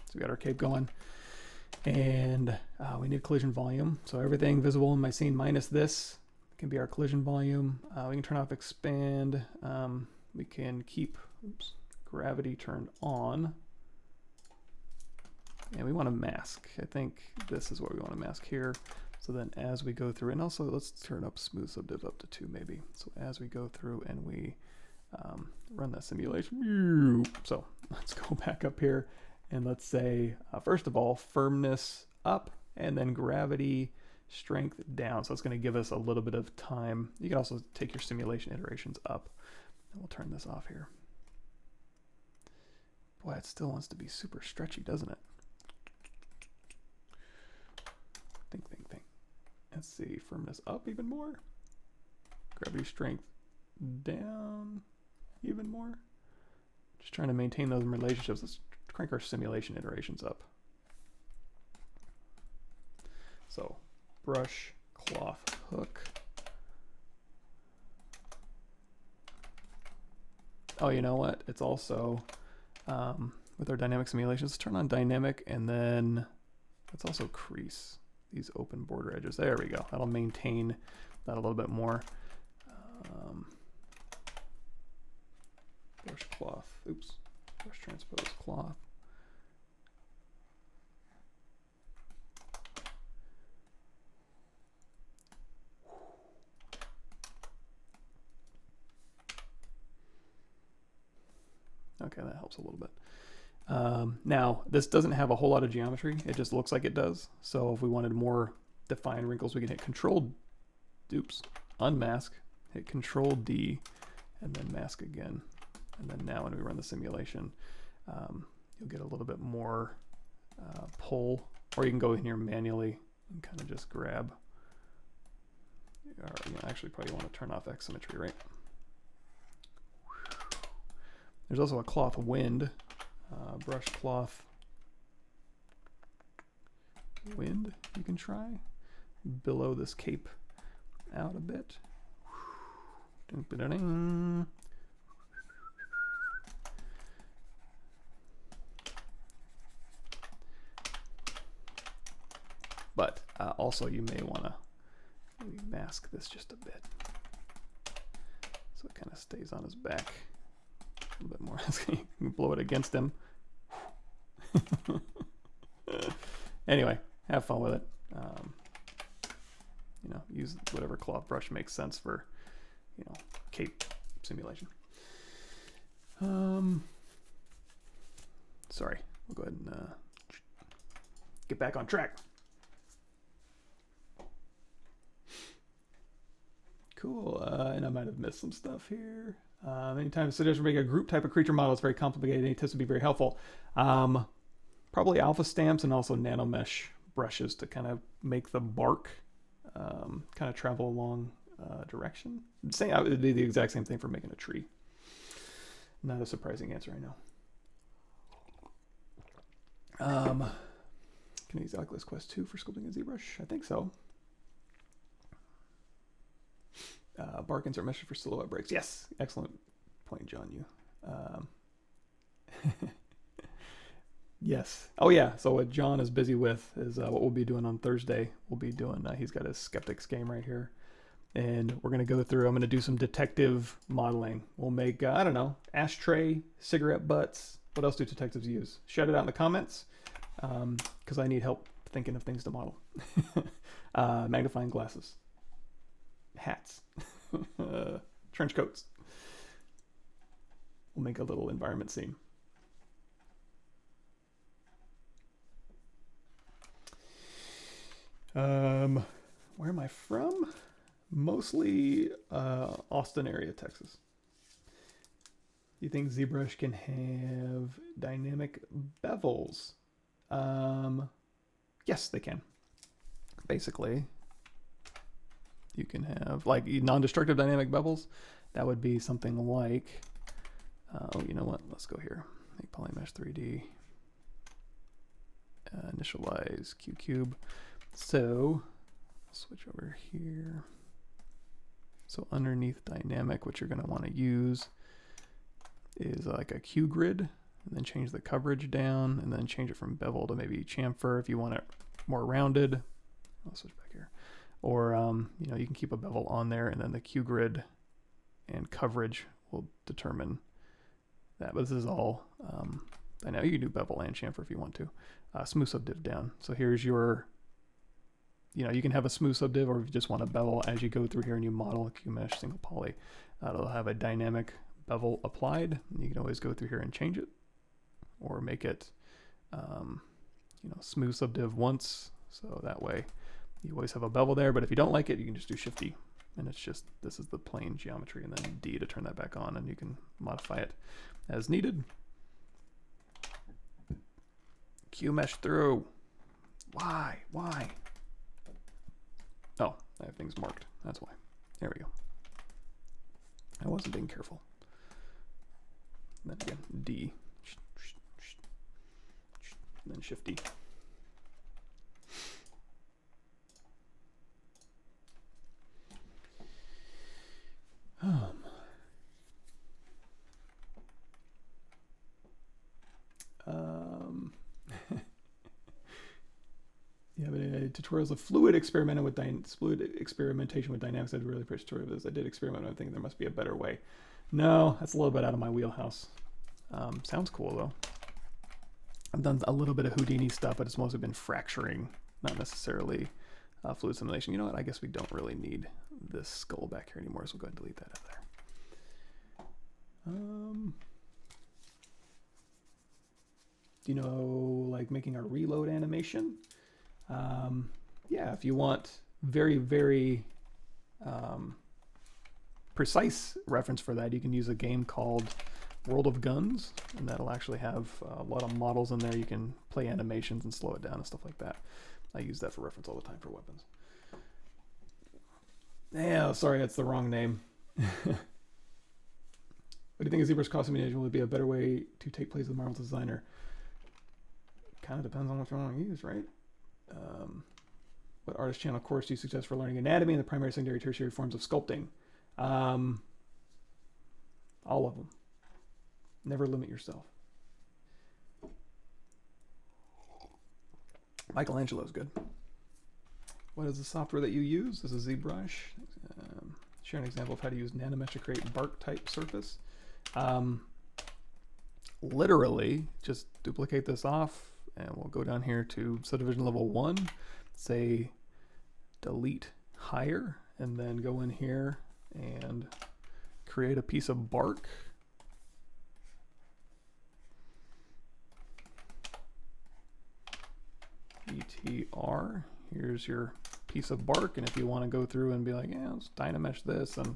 So we got our cape going, and we need collision volume. So everything visible in my scene minus this can be our collision volume. We can turn off expand. We can keep gravity turned on. And we want to mask. I think this is what we want to mask here. So then as we go through, and also let's turn up smooth subdiv up to 2 maybe. So as we go through and we run that simulation, so let's go back up here and let's say, first of all, firmness up and then gravity strength down. So it's going to give us a little bit of time. You can also take your simulation iterations up. And we'll turn this off here. Boy, it still wants to be super stretchy, doesn't it? Think. Let's see, firmness up even more. Gravity strength down even more. Just trying to maintain those relationships. Let's crank our simulation iterations up. So brush, cloth, hook. Oh, you know what? It's also, with our dynamic simulations, let's turn on dynamic and then let's also crease these open border edges. There we go. That'll maintain that a little bit more. Brush cloth, oops, brush transpose cloth. Okay, that helps a little bit. Now, this doesn't have a whole lot of geometry. It just looks like it does. So if we wanted more defined wrinkles, we can hit Control, unmask, hit Control D, and then mask again. And then now when we run the simulation, you'll get a little bit more pull, or you can go in here manually and kind of just grab. Or, actually probably want to turn off X symmetry, right? There's also a cloth wind, brush cloth wind you can try. Billow this cape out a bit. But also you may want to maybe mask this just a bit so it kind of stays on his back a little bit more. You can blow it against him. Anyway, have fun with it. Use whatever cloth brush makes sense for, cape simulation. Sorry, we'll go ahead and get back on track. Cool, and I might have missed some stuff here. Anytime suggestion make a group type of creature model is very complicated. Any tips would be very helpful. Probably alpha stamps and also nanomesh brushes to kind of make the bark kind of travel along direction. It would be the exact same thing for making a tree. Not a surprising answer, I know. Can I use Oculus Quest 2 for sculpting a ZBrush? I think so. Bark insert mesh for silhouette breaks. Yes, excellent point, John. Yes. Oh yeah. So what John is busy with is what we'll be doing on Thursday. We'll be doing. He's got his Skeptics game right here, and we're gonna go through. I'm gonna do some detective modeling. We'll make I don't know, ashtray, cigarette butts. What else do detectives use? Shout it out in the comments, because I need help thinking of things to model. Magnifying glasses, hats, trench coats. We'll make a little environment scene. Where am I from? Mostly Austin area, Texas. Do you think ZBrush can have dynamic bevels? Yes, they can. Basically, you can have like non-destructive dynamic bevels. That would be something like, oh, you know what? Let's go here. Make Polymesh 3D. Initialize QCube. So switch over here. So underneath dynamic, what you're going to want to use is like a Q grid, and then change the coverage down, and then change it from bevel to maybe chamfer if you want it more rounded. I'll switch back here. Or you can keep a bevel on there, and then the Q grid and coverage will determine that. But this is all Now you can do bevel and chamfer if you want to. Smooth subdiv down. So here's your, you can have a smooth subdiv, or if you just want to bevel as you go through here and you model a Q-mesh single poly, it'll have a dynamic bevel applied. You can always go through here and change it, or make it, smooth subdiv once, so that way you always have a bevel there. But if you don't like it, you can just do Shift D, and it's just, this is the plane geometry, and then D to turn that back on, and you can modify it as needed. Q-mesh through. Why? Oh, I have things marked. That's why. There we go. I wasn't being careful. And then again, D. And then Shift D. Yeah, but tutorials of fluid experimentation with dynamics. I'd really appreciate tutorials. I did experiment. I think there must be a better way. No, that's a little bit out of my wheelhouse. Sounds cool though. I've done a little bit of Houdini stuff, but it's mostly been fracturing, not necessarily fluid simulation. You know what? I guess we don't really need this skull back here anymore, so we'll go ahead and delete that out of there. Do you know, like making a reload animation? Yeah, if you want very, very precise reference for that, you can use a game called World of Guns, and that'll actually have a lot of models in there. You can play animations and slow it down and stuff like that. I use that for reference all the time for weapons. Yeah, sorry, that's the wrong name. What do you think of Zbrush costume management would be a better way to take place of the Marvel designer? Kind of depends on what you want to use, right? What artist channel course do you suggest for learning anatomy and the primary, secondary, tertiary forms of sculpting? All of them. Never limit yourself. Michelangelo's good. What is the software that you use? This is Zbrush. Share an example of how to use Nanomesh to create bark type surface. Literally, just duplicate this off, and we'll go down here to subdivision level 1, say delete higher, and then go in here and create a piece of bark. BTR, here's your piece of bark, and if you want to go through and be like, yeah, let's Dynamesh this and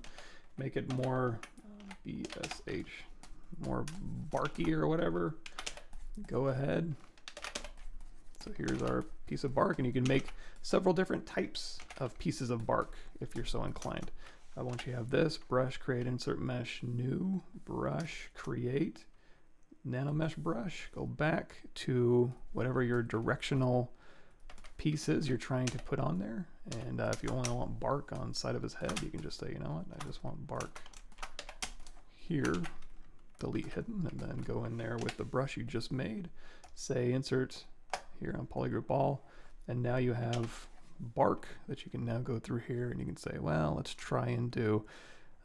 make it more BSH, more barky or whatever, go ahead. So here's our piece of bark, and you can make several different types of pieces of bark if you're so inclined. Once you have this, brush, create, insert mesh, new, brush, create, Nanomesh brush, go back to whatever your directional pieces you're trying to put on there. And if you only want bark on the side of his head, you can just say, you know what, I just want bark here, delete hidden, and then go in there with the brush you just made, say insert here on polygroup all, and now you have bark that you can now go through here, and you can say, well, let's try and do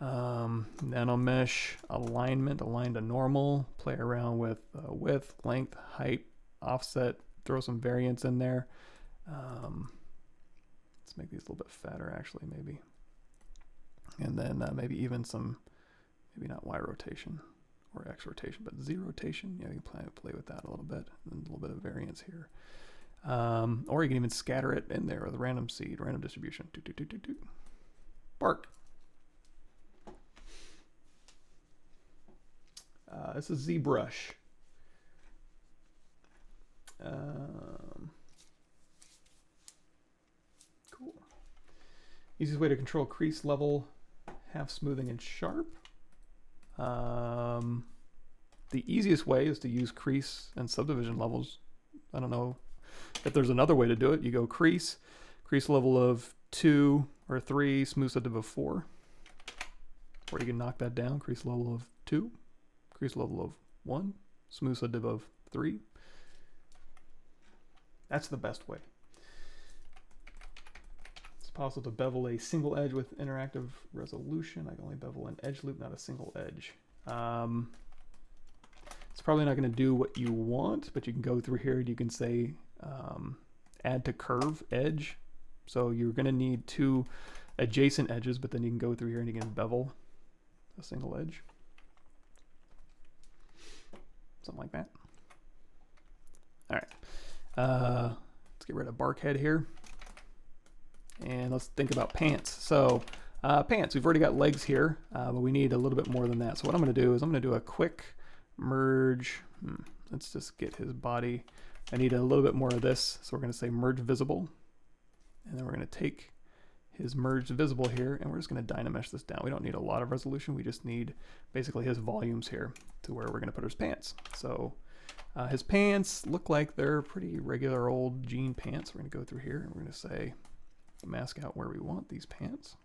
Nanomesh alignment, align to normal, play around with width, length, height, offset, throw some variance in there. Let's make these a little bit fatter actually, maybe. And then maybe even some, maybe not Y rotation or X rotation, but Z rotation. Yeah, you can play with that a little bit, and a little bit of variance here. Or you can even scatter it in there with a random seed, random distribution. Bark. This is Zbrush. Cool. Easiest way to control crease level, half smoothing and sharp. The easiest way is to use crease and subdivision levels. I don't know if there's another way to do it. You go crease level of 2 or 3, smooth subdiv of 4. Or you can knock that down, crease level of 2, crease level of 1, smooth subdiv of 3. That's the best way. It's possible to bevel a single edge with interactive resolution. I can only bevel an edge loop, not a single edge. It's probably not going to do what you want, but you can go through here and you can say add to curve edge. So you're going to need two adjacent edges, but then you can go through here and you can bevel a single edge. Something like that. All right. Let's get rid of Barkhead here. And let's think about pants. So pants, we've already got legs here, but we need a little bit more than that. So what I'm going to do is I'm going to do a quick merge. Let's just get his body. I need a little bit more of this. So we're going to say merge visible. And then we're going to take his merged visible here, and we're just going to Dynamesh this down. We don't need a lot of resolution. We just need basically his volumes here to where we're going to put his pants. So his pants look like they're pretty regular old jean pants. We're going to go through here and we're going to say mask out where we want these pants.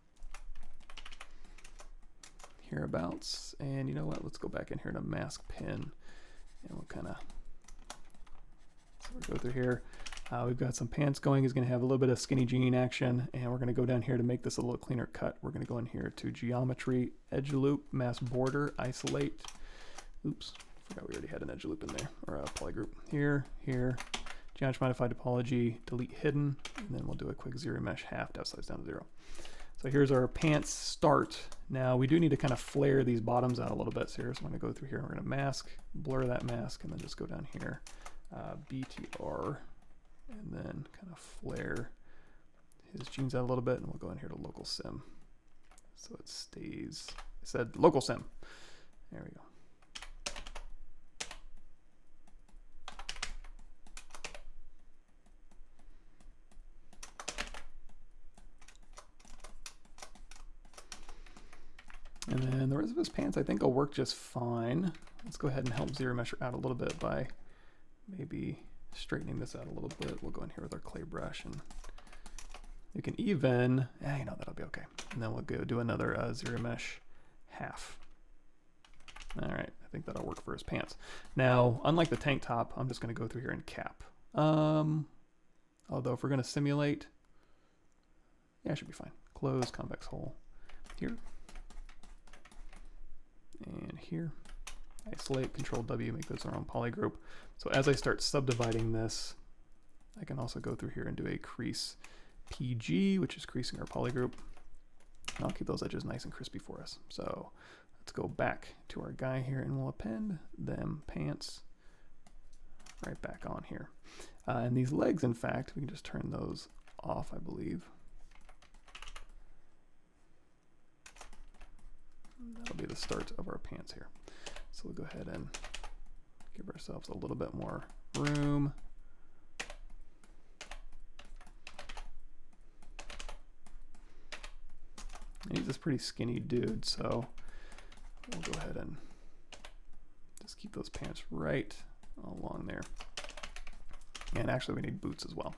Hereabouts. And you know what? Let's go back in here to mask pin, and we'll kind of, so we'll go through here. We've got some pants going. He's going to have a little bit of skinny jean action, and we're going to go down here to make this a little cleaner cut. We're going to go in here to geometry, edge loop, mask border, isolate. Oops, forgot we already had an edge loop in there, or a polygroup. Here, geometry modified topology, delete hidden, and then we'll do a quick zero mesh half, downslice down to 0. So here's our pants start. Now we do need to kind of flare these bottoms out a little bit. So here's, I'm going to go through here, and we're going to mask, blur that mask, and then just go down here, BTR. And then kind of flare his jeans out a little bit, and we'll go in here to local sim. So it stays, I said local sim. There we go. And then the rest of his pants I think will work just fine. Let's go ahead and help zero mesh out a little bit by maybe straightening this out a little bit. We'll go in here with our clay brush, and you can even, you know, that'll be okay. And then we'll go do another zero mesh half. All right, I think that'll work for his pants. Now, unlike the tank top, I'm just going to go through here and cap. Although if we're going to simulate, yeah, it should be fine. Close convex hole here and here. Isolate, Control W, make those our own polygroup. So as I start subdividing this, I can also go through here and do a crease PG, which is creasing our polygroup. And I'll keep those edges nice and crispy for us. So let's go back to our guy here, and we'll append them pants right back on here. And these legs, in fact, we can just turn those off, I believe. That'll be the start of our pants here. So we'll go ahead and give ourselves a little bit more room. And he's this pretty skinny dude, so we'll go ahead and just keep those pants right along there. And actually we need boots as well.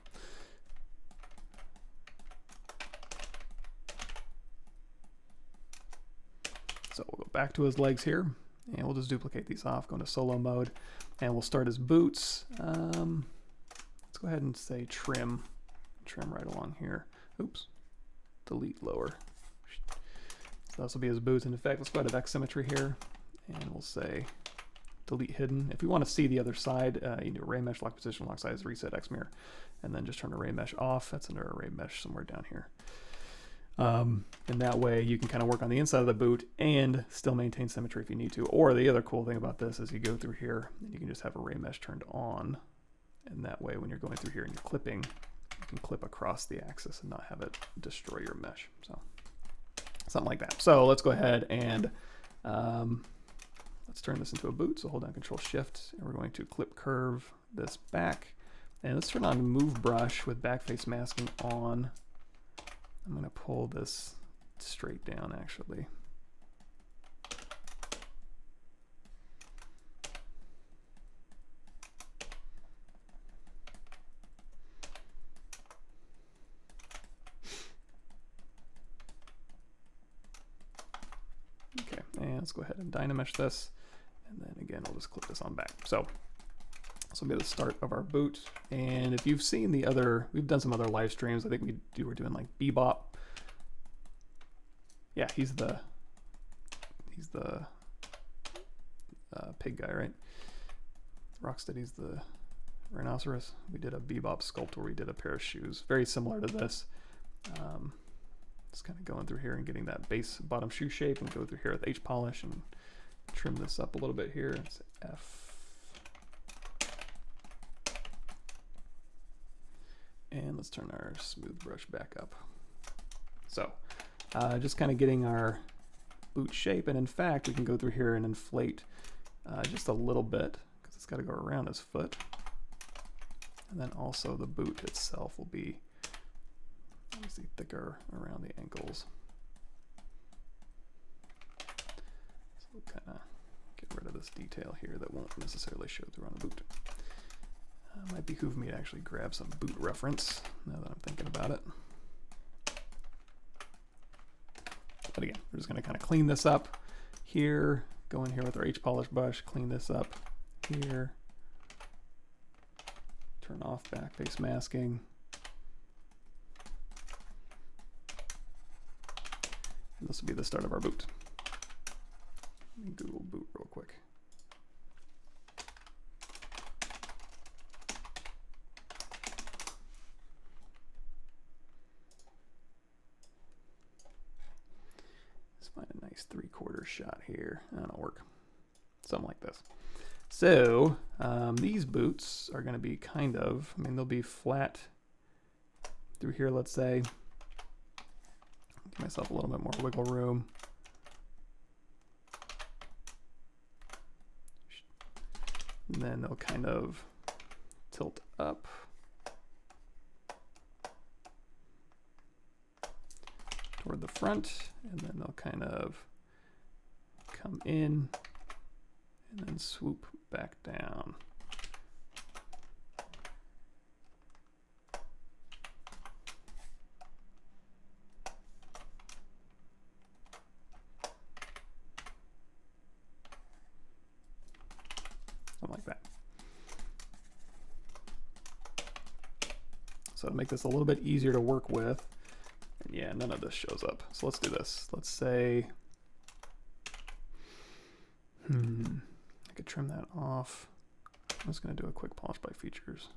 So we'll go back to his legs here, and we'll just duplicate these off, go into solo mode, and we'll start his boots. Let's go ahead and say trim right along here. Oops, delete lower. So this will be his boots. And in fact, let's go ahead to X symmetry here, and we'll say delete hidden. If we want to see the other side, you do array mesh, lock position, lock size, reset X mirror, and then just turn array mesh off. That's under array mesh somewhere down here. And that way you can kind of work on the inside of the boot and still maintain symmetry if you need to. Or the other cool thing about this is you go through here and you can just have array mesh turned on. And that way when you're going through here and you're clipping, you can clip across the axis and not have it destroy your mesh. So something like that. So let's go ahead and let's turn this into a boot. So hold down Control Shift, and we're going to clip curve this back. And let's turn on Move Brush with backface masking on. I'm going to pull this straight down, actually. Okay, and let's go ahead and Dynamesh this. And then again, we'll just clip this on back. So this will be the start of our boot. And if you've seen the other, we've done some other live streams. I think we're doing like Bebop. Yeah, he's the pig guy, right? Rocksteady's the rhinoceros. We did a Bebop sculpt where we did a pair of shoes, very similar to this. Just kind of going through here and getting that base bottom shoe shape, and go through here with H polish and trim this up a little bit here. It's F. And let's turn our smooth brush back up. So just kind of getting our boot shape, and in fact we can go through here and inflate just a little bit because it's got to go around his foot, and then also the boot itself will be obviously thicker around the ankles. So we'll kind of get rid of this detail here that won't necessarily show through on the boot. Might behoove me to actually grab some boot reference now that I'm thinking about it. But again, we're just going to kind of clean this up here, go in here with our H polish brush, clean this up here, turn off back face masking. And this will be the start of our boot. Let me Google boot real quick. Find a nice 3/4 shot here. That'll work. Something like this. So these boots are going to be kind of, I mean, they'll be flat through here, let's say. Give myself a little bit more wiggle room. And then they'll kind of tilt up. Toward the front, and then they'll kind of come in and then swoop back down. Something like that. So to make this a little bit easier to work with, yeah, none of this shows up. So let's do this. Let's say, I could trim that off. I'm just going to do a quick polish by features.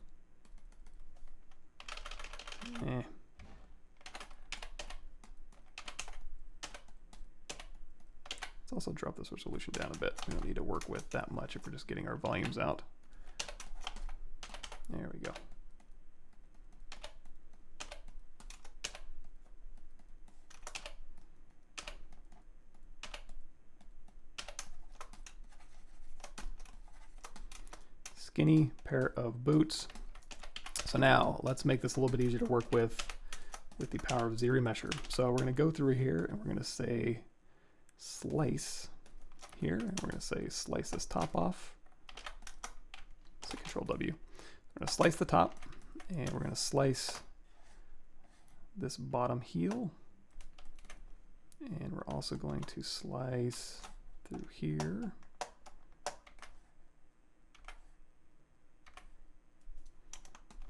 Let's also drop this resolution down a bit. We don't need to work with that much if we're just getting our volumes out. There we go. Skinny pair of boots. So now let's make this a little bit easier to work with the power of ZRemesher. So we're going to go through here and we're going to say slice here, and we're going to say slice this top off. So Control W. We're going to slice the top, and we're going to slice this bottom heel, and we're also going to slice through here.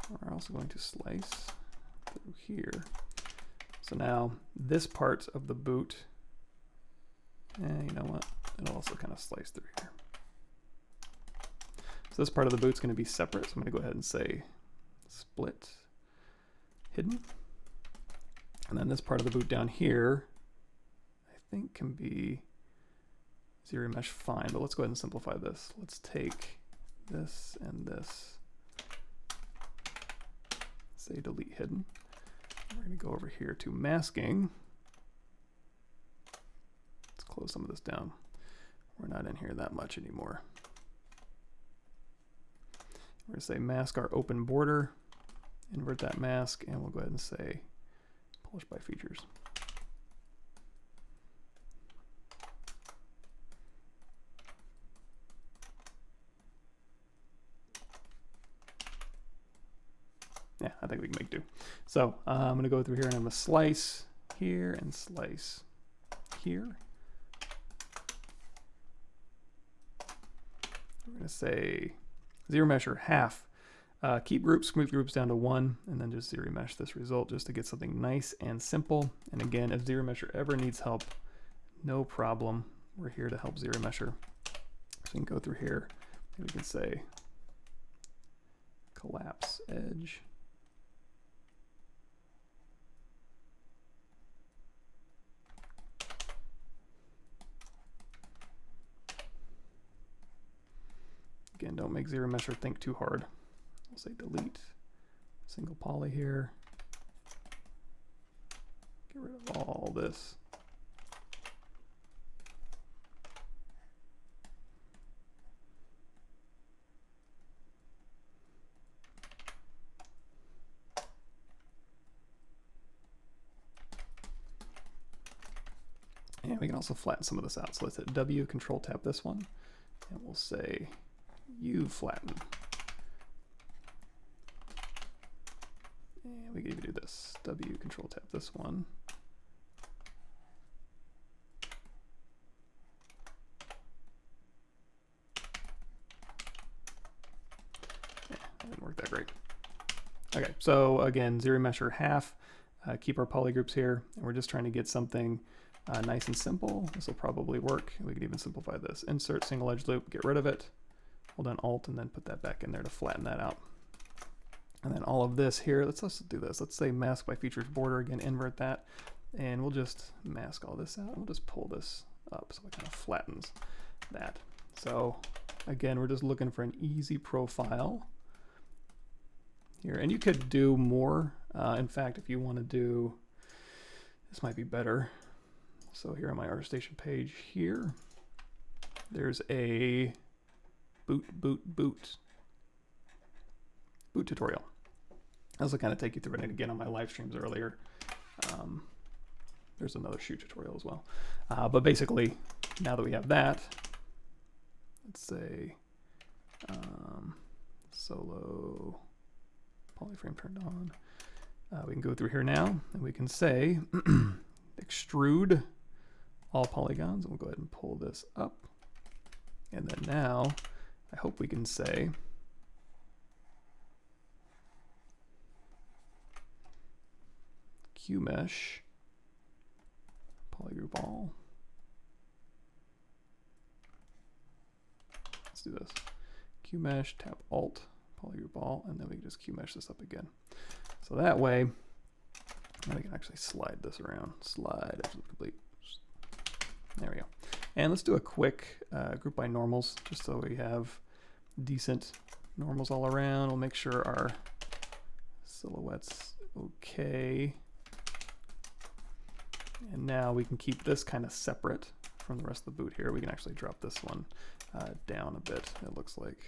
We're also going to slice through here. So now this part of the boot, you know what? It'll also kind of slice through here. So this part of the boot's going to be separate. So I'm going to go ahead and say split hidden. And then this part of the boot down here, I think can be ZRemesh fine, but let's go ahead and simplify this. Let's take this and this. Say delete hidden. We're going to go over here to masking. Let's close some of this down. We're not in here that much anymore. We're going to say mask our open border, invert that mask, and we'll go ahead and say polish by features. Yeah, I think we can make do. So I'm going to go through here and I'm going to slice here and slice here. We're going to say ZRemesher half. Keep groups, smooth groups down to 1, and then just ZRemesh this result just to get something nice and simple. And again, if ZRemesher ever needs help, no problem. We're here to help ZRemesher. So we can go through here and we can say collapse edge. Again, don't make ZRemesher think too hard. I'll say delete, single poly here. Get rid of all this. And we can also flatten some of this out. So let's hit W, control tap this one, and we'll say U flatten. And we can even do this, W, control tap this one. Yeah, that didn't work that great. Okay, so again, ZRemesher half, keep our poly groups here, and we're just trying to get something nice and simple. This will probably work. We could even simplify this. Insert single edge loop, get rid of it. Hold down Alt and then put that back in there to flatten that out. And then all of this here, let's do this. Let's say mask by features border, again, invert that. And we'll just mask all this out. We'll just pull this up so it kind of flattens that. So again, we're just looking for an easy profile here. And you could do more. In fact, if you want to do, this might be better. So here on my ArtStation page here, there's a boot tutorial. This will kind of take you through it. And again, on my live streams earlier, there's another shoot tutorial as well. But basically, now that we have that, let's say solo polyframe turned on. We can go through here now, and we can say extrude all polygons, and we'll go ahead and pull this up. And then now, I hope we can say QMesh polygroup all. Let's do this. QMesh, tap Alt, polygroup all, and then we can just QMesh this up again. So that way, now we can actually slide this around. Slide, absolute complete. There we go. And let's do a quick group by normals, just so we have decent normals all around. We'll make sure our silhouette's okay. And now we can keep this kind of separate from the rest of the boot here. We can actually drop this one down a bit. It looks like,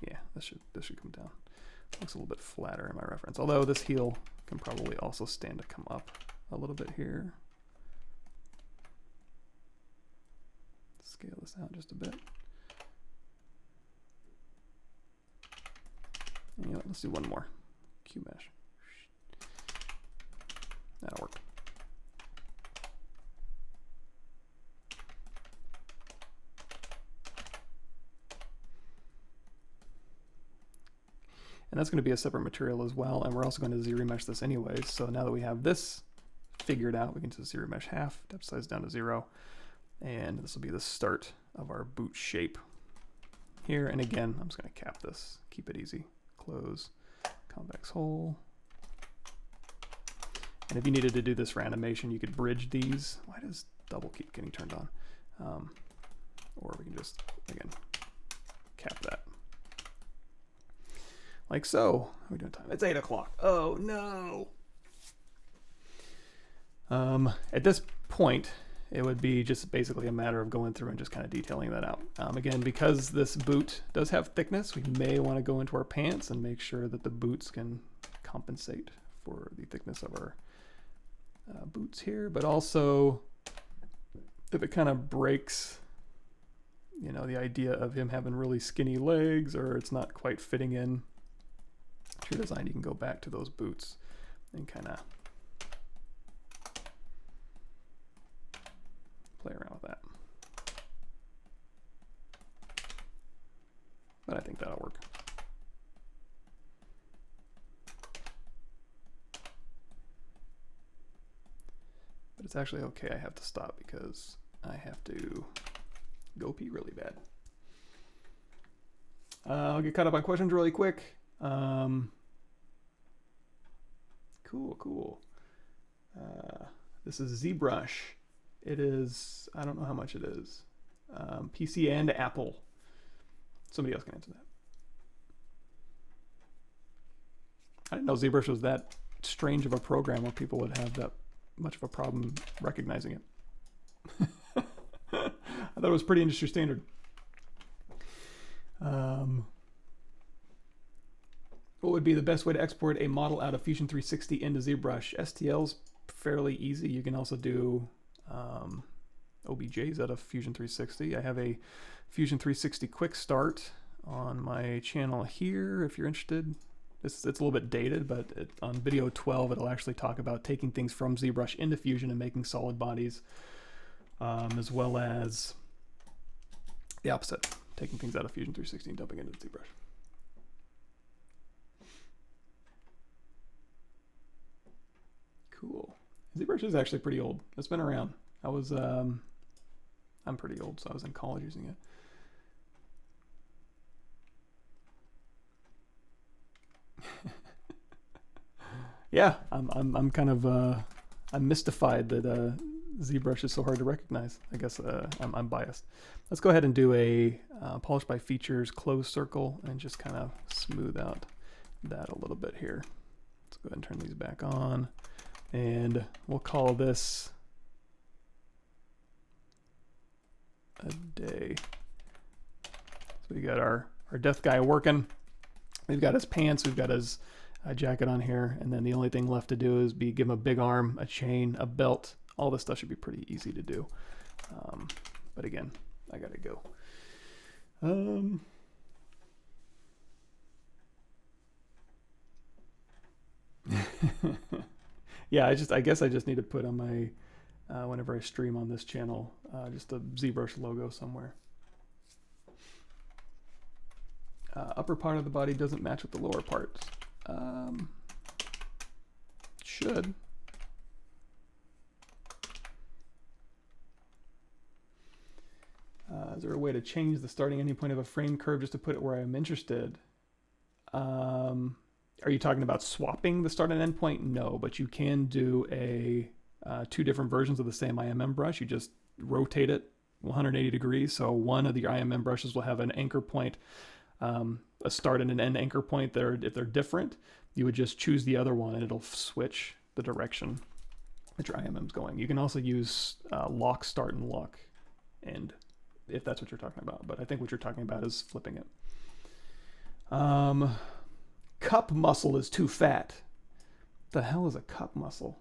yeah, this should come down. Looks a little bit flatter in my reference. Although this heel can probably also stand to come up a little bit here. Scale this out just a bit. And you know what, let's do one more. QMesh. That'll work. And that's going to be a separate material as well, and we're also going to ZRemesh this anyways. So now that we have this figured out, we can just ZRemesh half, depth size down to 0, and this will be the start of our boot shape here. And again, I'm just going to cap this, keep it easy. Close, convex hole. And if you needed to do this for animation, you could bridge these. Why does double keep getting turned on? Or we can just, again, cap that. Like so. How are we doing time? It's 8 o'clock. Oh no. At this point, it would be just basically a matter of going through and just kind of detailing that out. Again, because this boot does have thickness, we may want to go into our pants and make sure that the boots can compensate for the thickness of our boots here. But also, if it kind of breaks, you know, the idea of him having really skinny legs, or it's not quite fitting in to your design, you can go back to those boots and kind of play around with that. But I think that'll work. But it's actually okay, I have to stop because I have to go pee really bad. I'll get caught up on questions really quick. Cool. This is Zbrush. It is, I don't know how much it is. PC and Apple. Somebody else can answer that. I didn't know Zbrush was that strange of a program where people would have that much of a problem recognizing it. I thought it was pretty industry standard. What would be the best way to export a model out of Fusion 360 into ZBrush? STL's fairly easy. You can also do OBJs out of Fusion 360. I have a Fusion 360 quick start on my channel here if you're interested. It's a little bit dated, but on video 12 it'll actually talk about taking things from ZBrush into Fusion and making solid bodies, as well as the opposite, taking things out of Fusion 360 and dumping into ZBrush. Cool. ZBrush is actually pretty old. It's been around. I'm pretty old, so I was in college using it. Yeah, I'm kind of I'm mystified that ZBrush is so hard to recognize. I guess I'm biased. Let's go ahead and do a polish by features closed circle and just kind of smooth out that a little bit here. Let's go ahead and turn these back on, and we'll call this a day. So we got our death guy working. We've got his pants, we've got his jacket on here, and then the only thing left to do is give him a big arm, a chain, a belt. All this stuff should be pretty easy to do. But again, I gotta go. Yeah, I guess I just need to put on my whenever I stream on this channel, just a ZBrush logo somewhere. Upper part of the body doesn't match with the lower parts. Should. Is there a way to change the starting ending point of a frame curve just to put it where I'm interested? Are you talking about swapping the start and end point? No, but you can do two different versions of the same IMM brush. You just rotate it 180 degrees. So one of the IMM brushes will have an anchor point, a start and an end anchor point. If they're different, you would just choose the other one and it'll switch the direction that your IMM's going. You can also use lock start and lock end, if that's what you're talking about. But I think what you're talking about is flipping it. Cup muscle is too fat. The hell is a cup muscle?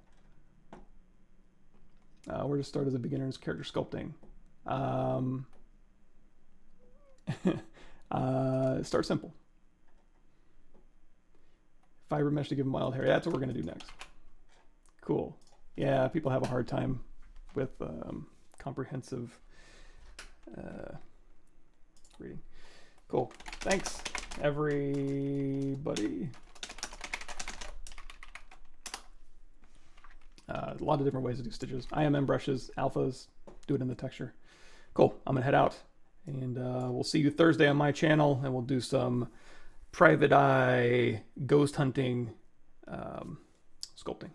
Where to start as a beginner is character sculpting. Start simple. Fiber mesh to give them wild hair. That's what we're going to do next. Cool. Yeah, people have a hard time with comprehensive reading. Cool. Thanks, everybody. A lot of different ways to do stitches. IMM brushes, alphas, do it in the texture. Cool. I'm going to head out, and we'll see you Thursday on my channel, and we'll do some private eye ghost hunting sculpting.